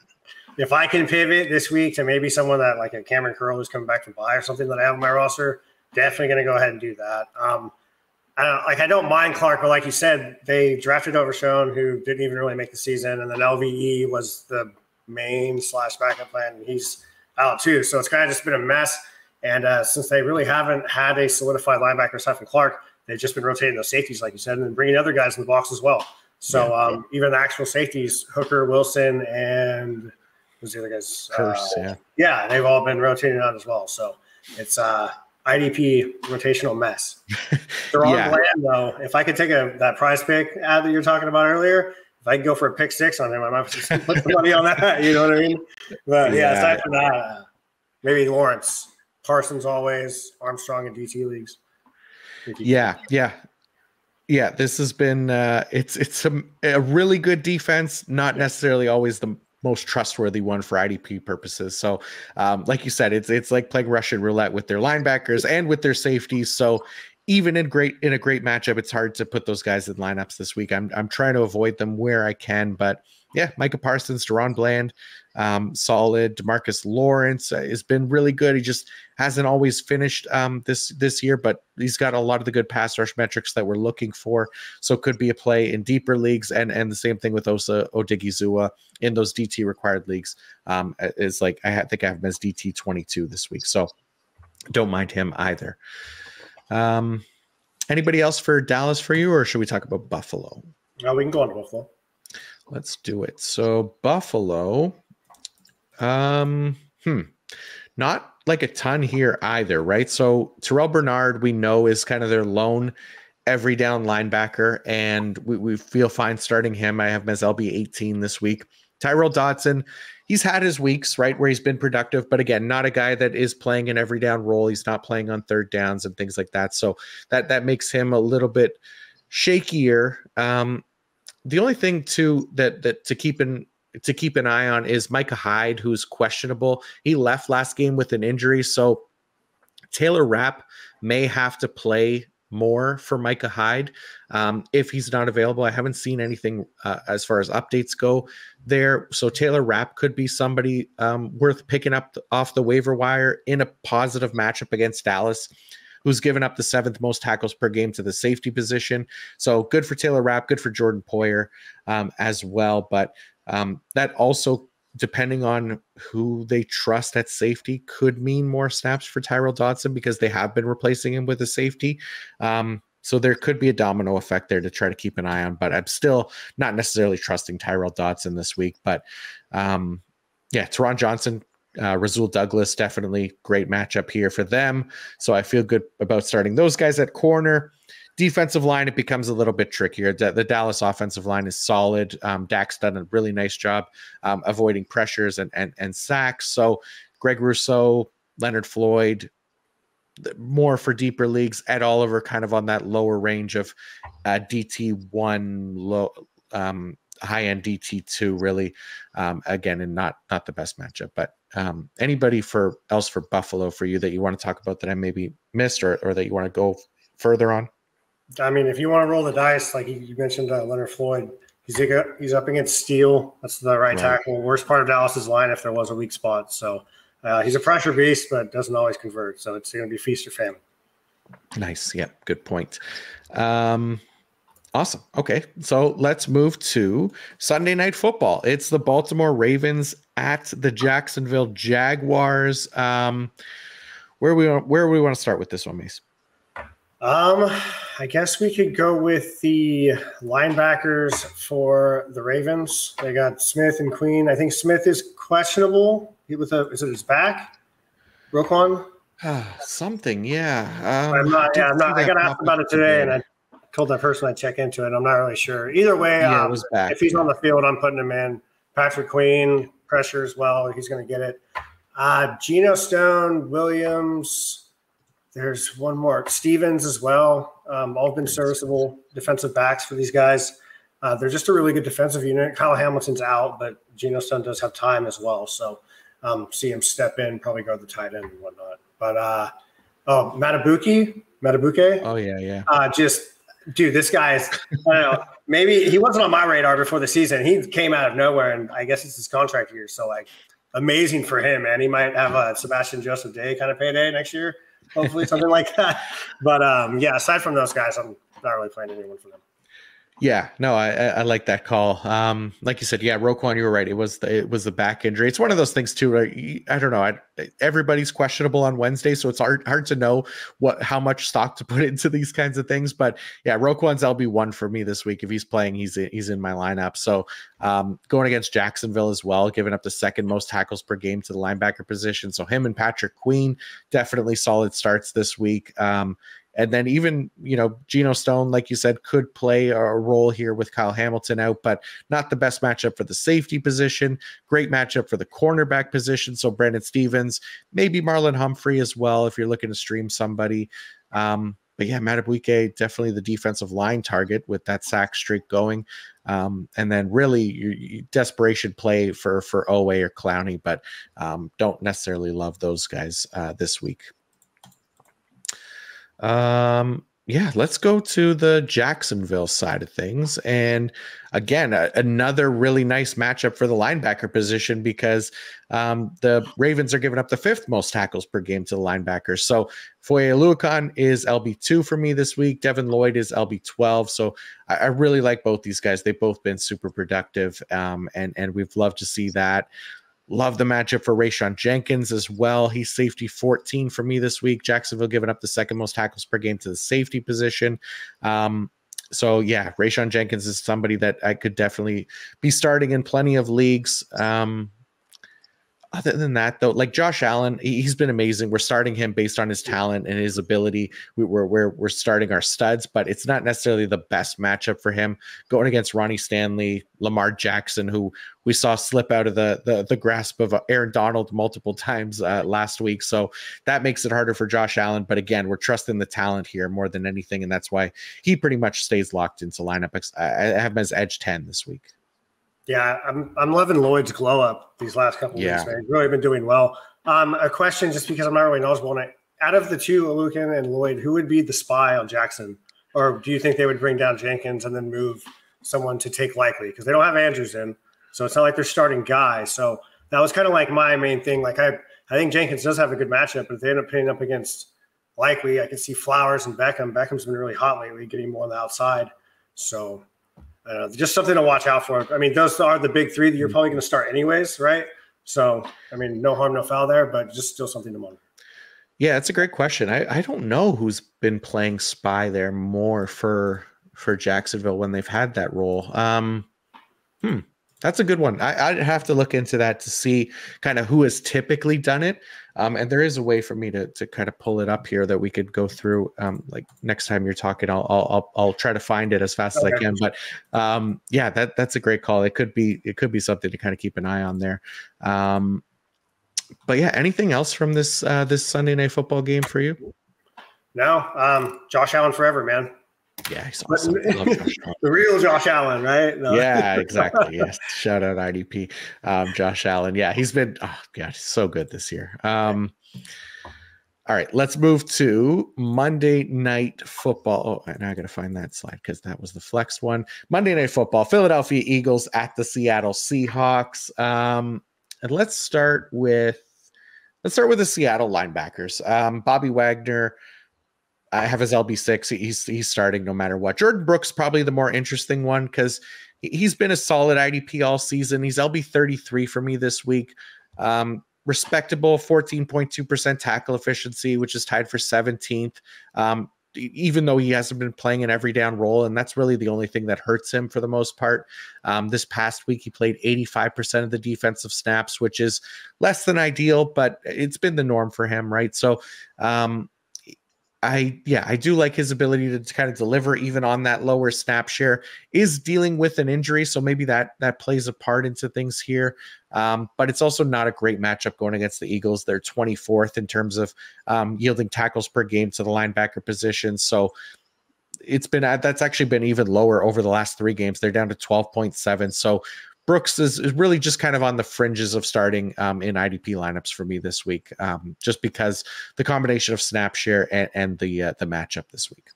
if I can pivot this week to maybe someone that like a Cameron Curl who's coming back from bye or something that I have on my roster, definitely going to go ahead and do that. I don't mind Clark, but like you said, they drafted Overshone, who didn't even really make the season, and then LVE was the main / backup plan, and he's out too. So it's kind of just been a mess. And since they really haven't had a solidified linebacker aside from Clark, they've just been rotating those safeties, like you said, and then bringing other guys in the box as well. So even the actual safeties, Hooker, Wilson, and who's the other guys? Yeah, they've all been rotating on as well. So it's IDP rotational mess. They're on brand, though. If I could take that prize pick ad that you're talking about earlier, if I could go for a pick 6 on him, I might just put some money on that. You know what I mean? But aside from that, maybe Lawrence, Parsons always, Armstrong in DT leagues. Yeah, this has been it's a really good defense, not necessarily always the most trustworthy one for IDP purposes. So like you said, it's like playing Russian roulette with their linebackers and with their safeties. So even in a great matchup, it's hard to put those guys in lineups this week. I'm trying to avoid them where I can, but yeah, Micah Parsons, Deron Bland, solid. DeMarcus Lawrence has been really good. He just hasn't always finished this year, but he's got a lot of the good pass rush metrics that we're looking for. So could be a play in deeper leagues, and the same thing with Osa Odigizua in those DT required leagues. Is like I think I have him as DT 22 this week, so don't mind him either. Anybody else for Dallas for you, or should we talk about Buffalo? No, we can go on to Buffalo. Let's do it. So Buffalo, not like a ton here either, right? So Terrell Bernard, we know, is kind of their lone every down linebacker, and we feel fine starting him. I have him as LB 18 this week. Tyrell Dodson, he's had his weeks, right, where he's been productive, but again, not a guy that is playing an every down role. He's not playing on third downs and things like that. So that makes him a little bit shakier. The only thing too that to keep an eye on is Micah Hyde, who's questionable. He left last game with an injury, so Taylor Rapp may have to play more for Micah Hyde if he's not available. I haven't seen anything as far as updates go there, so Taylor Rapp could be somebody worth picking up off the waiver wire in a positive matchup against Dallas, who's given up the 7th most tackles per game to the safety position. So good for Taylor Rapp, good for Jordan Poyer as well. But that also, depending on who they trust at safety, could mean more snaps for Tyrell Dodson because they have been replacing him with a safety. So there could be a domino effect there to try to keep an eye on. But I'm still not necessarily trusting Tyrell Dodson this week. But Teron Johnson Rasul Douglas, definitely great matchup here for them. So I feel good about starting those guys at corner. Defensive line, it becomes a little bit trickier. The Dallas offensive line is solid. Dak's done a really nice job avoiding pressures and sacks. So Greg Rousseau, Leonard Floyd, more for deeper leagues. Ed Oliver kind of on that lower range of DT1, low high-end DT2, really. Again, and not the best matchup. But anybody else for Buffalo for you that you want to talk about that I maybe missed or that you want to go further on? I mean, if you want to roll the dice, like you mentioned, Leonard Floyd, he's up against Steele. That's the right tackle. Worst part of Dallas's line if there was a weak spot. So he's a pressure beast, but doesn't always convert. So it's going to be feast or famine. Nice. Yeah, good point. Awesome. Okay, so let's move to Sunday Night Football. It's the Baltimore Ravens at the Jacksonville Jaguars. Where we want to start with this one, Mace? I guess we could go with the linebackers for the Ravens. They got Smith and Queen. I think Smith is questionable. Is it his back? Roquan? Something, yeah. I got asked about it today, and I told that person I'd check into it. I'm not really sure. Either way, it was back. If he's on the field, I'm putting him in. Patrick Queen, pressure as well. He's going to get it. Geno Stone, Williams. There's one more. Stevens as well. All been serviceable defensive backs for these guys. They're just a really good defensive unit. Kyle Hamilton's out, but Geno Stone does have time as well. So see him step in, probably guard the tight end and whatnot. But Matabuke. Oh, yeah. Dude, this guy is, I don't know, maybe he wasn't on my radar before the season. He came out of nowhere, and I guess it's his contract year. So, amazing for him, man. He might have a Sebastian Joseph Day kind of payday next year. Hopefully something like that. But aside from those guys, I'm not really playing anyone for them. Yeah, no, I like that call. Like you said, yeah, Roquan, you were right. It was the back injury. It's one of those things too. Right? I don't know. Everybody's questionable on Wednesday, so it's hard to know how much stock to put into these kinds of things. But yeah, Roquan's LB1 for me this week. If he's playing, he's in my lineup. So going against Jacksonville as well, giving up the second most tackles per game to the linebacker position. So him and Patrick Queen definitely solid starts this week. And then even, Geno Stone, like you said, could play a role here with Kyle Hamilton out, but not the best matchup for the safety position. Great matchup for the cornerback position. So Brandon Stevens, maybe Marlon Humphrey as well, if you're looking to stream somebody. But yeah, Matabuke, definitely the defensive line target with that sack streak going. And then really your desperation play for Owe or Clowney, but don't necessarily love those guys this week. Let's go to the Jacksonville side of things. And again, another really nice matchup for the linebacker position because the Ravens are giving up the fifth most tackles per game to the linebackers. So Foye Oluokun is LB2 for me this week. Devin Lloyd is LB12. So I really like both these guys. They've both been super productive, and we've loved to see that. Love the matchup for Rayshawn Jenkins as well. He's safety 14 for me this week. Jacksonville giving up the second most tackles per game to the safety position. So yeah, Rayshawn Jenkins is somebody that I could definitely be starting in plenty of leagues. Other than that, though, like Josh Allen, he's been amazing. We're starting him based on his talent and his ability. We're starting our studs, but it's not necessarily the best matchup for him going against Ronnie Stanley, Lamar Jackson, who we saw slip out of the grasp of Aaron Donald multiple times last week. So that makes it harder for Josh Allen. But again, we're trusting the talent here more than anything, and that's why he pretty much stays locked into lineup. I have him as edge 10 this week. Yeah, I'm loving Lloyd's glow up these last couple weeks, man. He's really been doing well. A question, just because I'm not really knowledgeable on it. Out of the two, Oluokun and Lloyd, who would be the spy on Jackson? Or do you think they would bring down Jenkins and then move someone to take Likely? Because they don't have Andrews in, so it's not like they're starting guys. So that was kind of like my main thing. Like I think Jenkins does have a good matchup, but if they end up pitting up against Likely, I can see Flowers and Beckham. Beckham's been really hot lately, getting more on the outside. So just something to watch out for. I mean, those are the big three that you're probably going to start anyways, right? So, I mean, no harm, no foul there, but just still something to monitor. Yeah, that's a great question. I don't know who's been playing spy there more for Jacksonville when they've had that role. That's a good one. I'd have to look into that to see kind of who has typically done it. And there is a way for me to kind of pull it up here that we could go through. Like next time you're talking, I'll try to find it as fast as I can. But yeah, that's a great call. It could be something to kind of keep an eye on there. But yeah, anything else from this this Sunday Night Football game for you? No, Josh Allen forever, man. Yeah, he's awesome. The real Josh Allen, right? No. Yeah, exactly. Yes. Shout out IDP. Josh Allen. Yeah, he's been so good this year. All right, let's move to Monday Night Football. Oh, and I got to find that slide because that was the flex one. Monday Night Football, Philadelphia Eagles at the Seattle Seahawks. And let's start with the Seattle linebackers. Bobby Wagner, I have his LB6. He's starting no matter what. Jordan Brooks probably the more interesting one because he's been a solid IDP all season. He's LB 33 for me this week. Respectable 14.2% tackle efficiency, which is tied for 17th. Even though he hasn't been playing an every down role, and that's really the only thing that hurts him for the most part. This past week, he played 85% of the defensive snaps, which is less than ideal, but it's been the norm for him, right? So, I do like his ability to kind of deliver even on that lower snap share. Is dealing with an injury, so maybe that plays a part into things here. But it's also not a great matchup going against the Eagles. They're 24th in terms of yielding tackles per game to the linebacker position. So that's actually been even lower over the last 3 games. They're down to 12.7. So Brooks is really just kind of on the fringes of starting in IDP lineups for me this week, just because the combination of snap share and the matchup this week.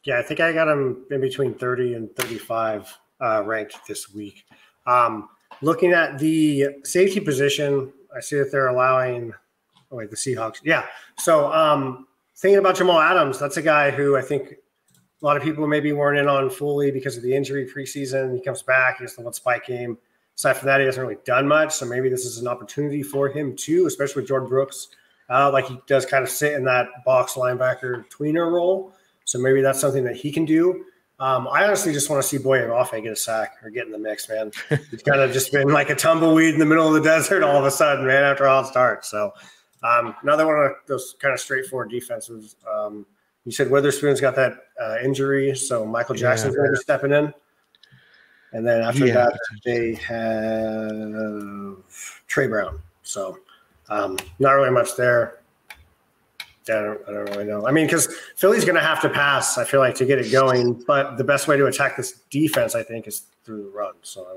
Yeah, I think I got him in between 30 and 35 ranked this week. Looking at the safety position, I see that they're allowing the Seahawks. Yeah. So thinking about Jamal Adams, that's a guy who I think a lot of people maybe weren't in on fully because of the injury preseason. He comes back, he has the one spike game. Aside from that, he hasn't really done much. So maybe this is an opportunity for him too, especially with Jordan Brooks. Like he does kind of sit in that box linebacker tweener role. So maybe that's something that he can do. I honestly just want to see Boye Mafe get a sack or get in the mix, man. He's kind of just been like a tumbleweed in the middle of the desert all of a sudden, man, after a hot start. So another one of those kind of straightforward defenses. You said Witherspoon's got that injury, so Michael Jackson's going to be stepping in. And then after that, they have Trey Brown. So not really much there. I don't really know. I mean, because Philly's going to have to pass, I feel like, to get it going. But the best way to attack this defense, I think, is through the run. So I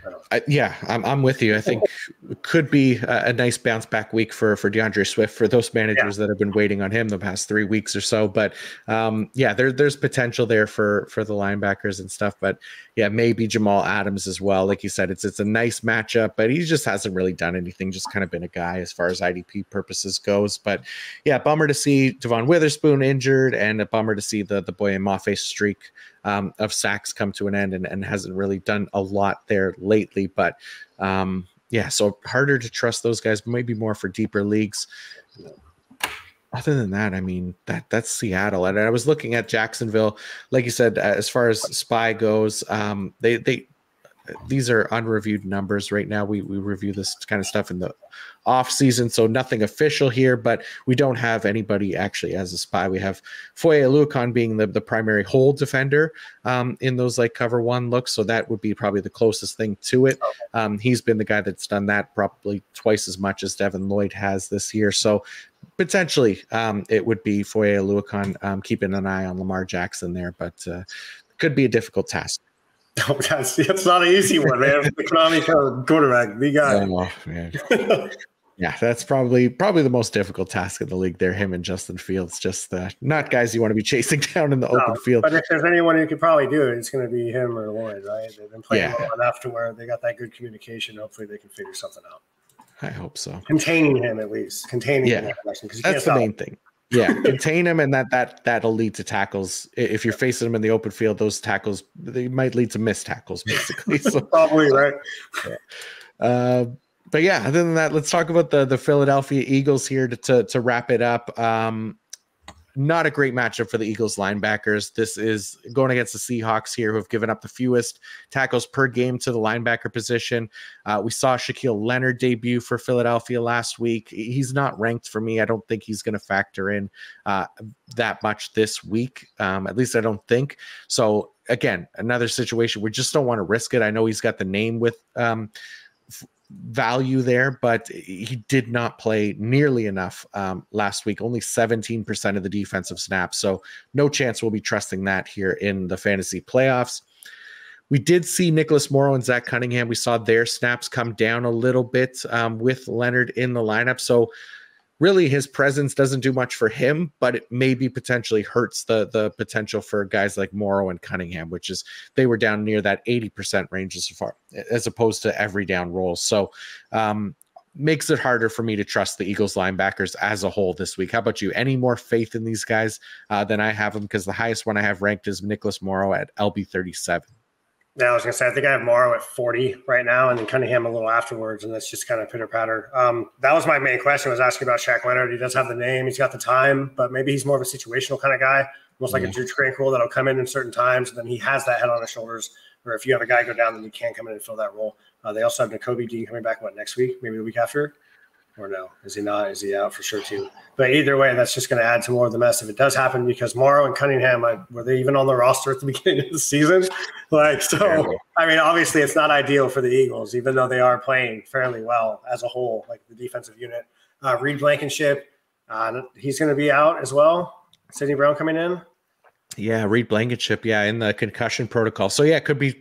don't know. I'm with you. I think it could be a nice bounce back week for DeAndre Swift for those managers that have been waiting on him the past 3 weeks or so. But there's potential there for the linebackers and stuff. But yeah, maybe Jamal Adams as well. Like you said, it's a nice matchup, but he just hasn't really done anything. Just kind of been a guy as far as IDP purposes goes. But yeah, bummer to see Devon Witherspoon injured, and a bummer to see the Boye Mafe streak of sacks come to an end, and hasn't really done a lot there lately. But so harder to trust those guys, maybe more for deeper leagues. Other than that, I mean, that's Seattle. And I was looking at Jacksonville, like you said, as far as SPY goes, these are unreviewed numbers right now. We review this kind of stuff in the off season, so nothing official here, but we don't have anybody actually as a SPY. We have Foye Oluokun being the primary hole defender in those like cover one looks, so that would be probably the closest thing to it. He's been the guy that's done that probably twice as much as Devin Lloyd has this year, so potentially it would be Foye Oluokun, keeping an eye on Lamar Jackson there, but could be a difficult task. Oh, it's not an easy one, man. The Konami quarterback, the guy. Oh, man. Yeah, that's probably the most difficult task in the league there, him and Justin Fields. Just not guys you want to be chasing down in the open field. But if there's anyone who could probably do it, it's going to be him or Lloyd, right? They've been playing well enough to where they got that good communication. Hopefully they can figure something out. I hope so. Containing him, at least. Containing him. That's the main thing. Yeah, contain him, and that'll lead to tackles. If you're facing them in the open field, those tackles, they might lead to missed tackles, basically. So, probably, right? But yeah, other than that, let's talk about the Philadelphia Eagles here to wrap it up. not a great matchup for the Eagles linebackers. This is going against the Seahawks here, who have given up the fewest tackles per game to the linebacker position. We saw Shaquille Leonard debut for Philadelphia last week. He's not ranked for me. I don't think he's going to factor in that much this week. At least I don't think. So again, another situation we just don't want to risk it. I know he's got the name with value there, but he did not play nearly enough last week. Only 17% of the defensive snaps. So no chance we'll be trusting that here in the fantasy playoffs. We did see Nicholas Morrow and Zach Cunningham. We saw their snaps come down a little bit with Leonard in the lineup. So really his presence doesn't do much for him, but it maybe potentially hurts the potential for guys like Morrow and Cunningham, which is they were down near that 80% range as opposed to every down rolls. So makes it harder for me to trust the Eagles linebackers as a whole this week. How about you? Any more faith in these guys than I have them? Because the highest one I have ranked is Nicholas Morrow at LB 37. Yeah, I was going to say, I think I have Morrow at 40 right now, and then Cunningham a little afterwards, and that's just kind of pitter-patter. That was my main question, was asking about Shaq Leonard. He does have the name, he's got the time, but maybe he's more of a situational kind of guy, almost like a Drew Tranquil that'll come in certain times, and then he has that head on his shoulders, or if you have a guy go down, then you can come in and fill that role. They also have Nakobe Dean coming back, next week, maybe the week after? Or no? Is he not? Is he out for sure too? But either way, that's just going to add to more of the mess if it does happen, because Morrow and Cunningham, were they even on the roster at the beginning of the season? I mean, obviously it's not ideal for the Eagles, even though they are playing fairly well as a whole, like the defensive unit. Reed Blankenship, he's going to be out as well. Sidney Brown coming in. Yeah, Reed Blankenship, in the concussion protocol. So, it could be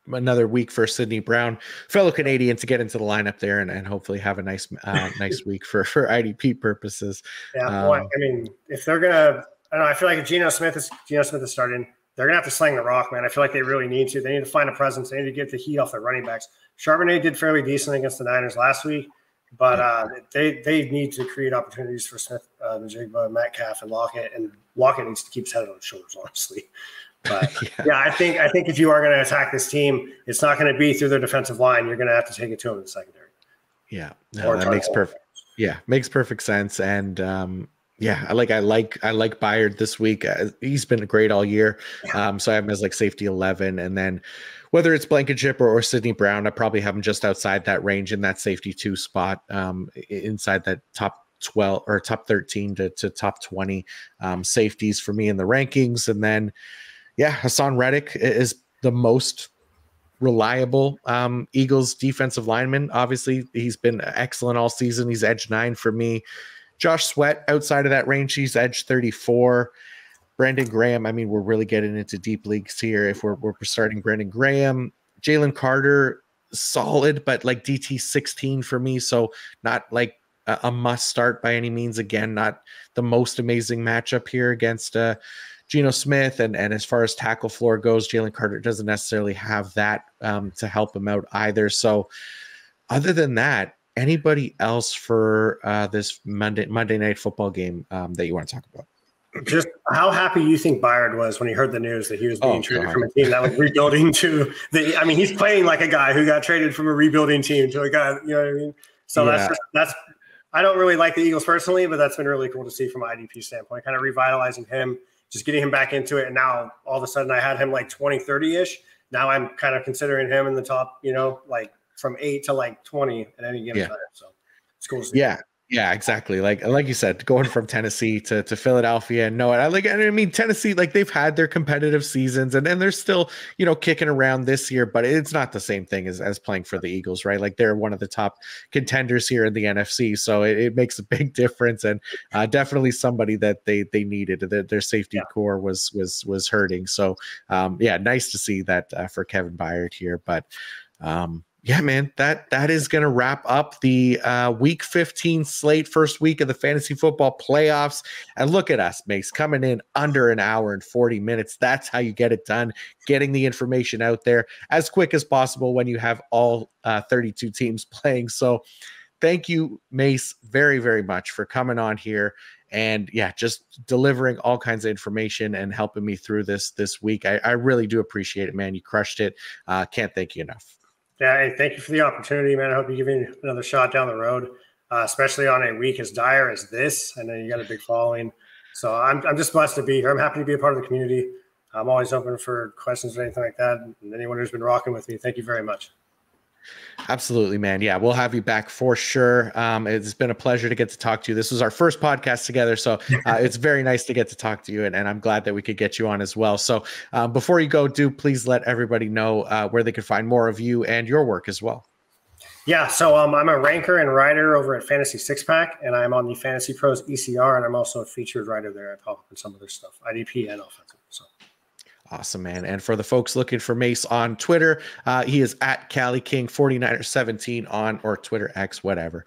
another week for Sidney Brown, fellow Canadian, to get into the lineup there and hopefully have a nice week for IDP purposes. Yeah, I mean, if they're going to – I don't know, I feel like if Geno Smith is starting, they're going to have to sling the rock, man. I feel like they really need to. They need to find a presence. They need to get the heat off their running backs. Charbonnet did fairly decent against the Niners last week, but they need to create opportunities for Smith, Njigba, Metcalf, and Lockett, and Lockett needs to keep his head on his shoulders, honestly. But I think if you are going to attack this team, it's not going to be through their defensive line. You're going to have to take it to them in the secondary. Yeah, no, that makes perfect. Yeah, makes perfect sense. And I like Byard this week. He's been great all year. So I have him as like safety 11, and then whether it's Blankenship or Sidney Brown, I probably have him just outside that range in that safety 2 spot, inside that top 12 or top 13 to top 20 safeties for me in the rankings. And then Hassan Reddick is the most reliable Eagles defensive lineman. Obviously he's been excellent all season. He's edge 9 for me. Josh Sweat outside of that range, he's edge 34. Brandon Graham, I mean, we're really getting into deep leagues here if we're starting Brandon Graham. Jalen Carter, solid, but like DT 16 for me, so not like a must start by any means. Again, not the most amazing matchup here against Geno Smith, and as far as tackle floor goes, Jalen Carter doesn't necessarily have that to help him out either. So other than that, anybody else for this Monday Night Football game that you want to talk about? Just how happy you think Byard was when he heard the news that he was being traded from a team that was rebuilding to the. I mean, he's playing like a guy who got traded from a rebuilding team to a guy. You know what I mean? So that's. I don't really like the Eagles personally, but that's been really cool to see from an IDP standpoint, kind of revitalizing him, just getting him back into it. And now all of a sudden I had him like 20, 30-ish. Now I'm kind of considering him in the top, like from 8 to like 20 at any given time. So it's cool to see. Yeah, exactly. Like you said, going from Tennessee to Philadelphia. No, I mean, Tennessee, like they've had their competitive seasons and they're still, kicking around this year, but it's not the same thing as playing for the Eagles, right? Like they're one of the top contenders here in the NFC. So it makes a big difference, and definitely somebody that they needed. Their safety core was hurting. So nice to see that for Kevin Byard here. But man, that is going to wrap up the Week 15 slate, first week of the fantasy football playoffs. And look at us, Mace, coming in under an hour and 40 minutes. That's how you get it done, getting the information out there as quick as possible when you have all 32 teams playing. So thank you, Mace, very, very much for coming on here and just delivering all kinds of information and helping me through this week. I really do appreciate it, man. You crushed it. Can't thank you enough. Yeah, hey, thank you for the opportunity, man. I hope you give me another shot down the road, especially on a week as dire as this. I know you got a big following. So I'm just blessed to be here. I'm happy to be a part of the community. I'm always open for questions or anything like that. And anyone who's been rocking with me, thank you very much. Absolutely, man. Yeah, we'll have you back for sure. It's been a pleasure to get to talk to you. This was our first podcast together, so it's very nice to get to talk to you, and I'm glad that we could get you on as well. So before you go, do please let everybody know where they can find more of you and your work as well. Yeah, so I'm a ranker and writer over at Fantasy Six Pack, and I'm on the Fantasy Pros ECR, and I'm also a featured writer there. I pop up in some of their stuff, IDP and offensive. So. Awesome, man. And for the folks looking for Mace on Twitter, he is at Cali King 49er17 on or Twitter X, whatever.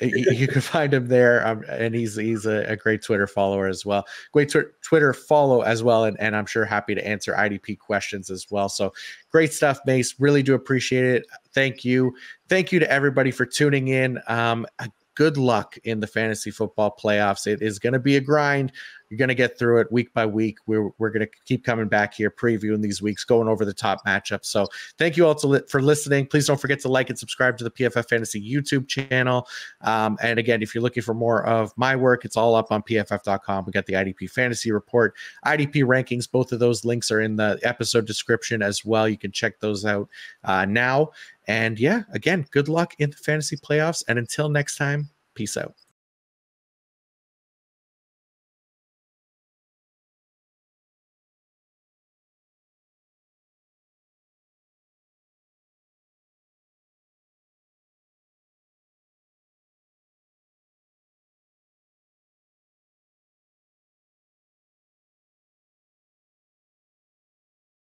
You can find him there, and he's a great Twitter follower as well. Great Twitter follow as well, and I'm sure happy to answer IDP questions as well. So great stuff, Mace. Really do appreciate it. Thank you. Thank you to everybody for tuning in. Good luck in the fantasy football playoffs. It is going to be a grind. You're going to get through it week by week. We're going to keep coming back here, previewing these weeks, going over the top matchups. So thank you all for listening. Please don't forget to like and subscribe to the PFF Fantasy YouTube channel. And again, if you're looking for more of my work, it's all up on PFF.com. We got the IDP Fantasy Report, IDP rankings. Both of those links are in the episode description as well. You can check those out now. And yeah, again, good luck in the fantasy playoffs. And until next time, peace out.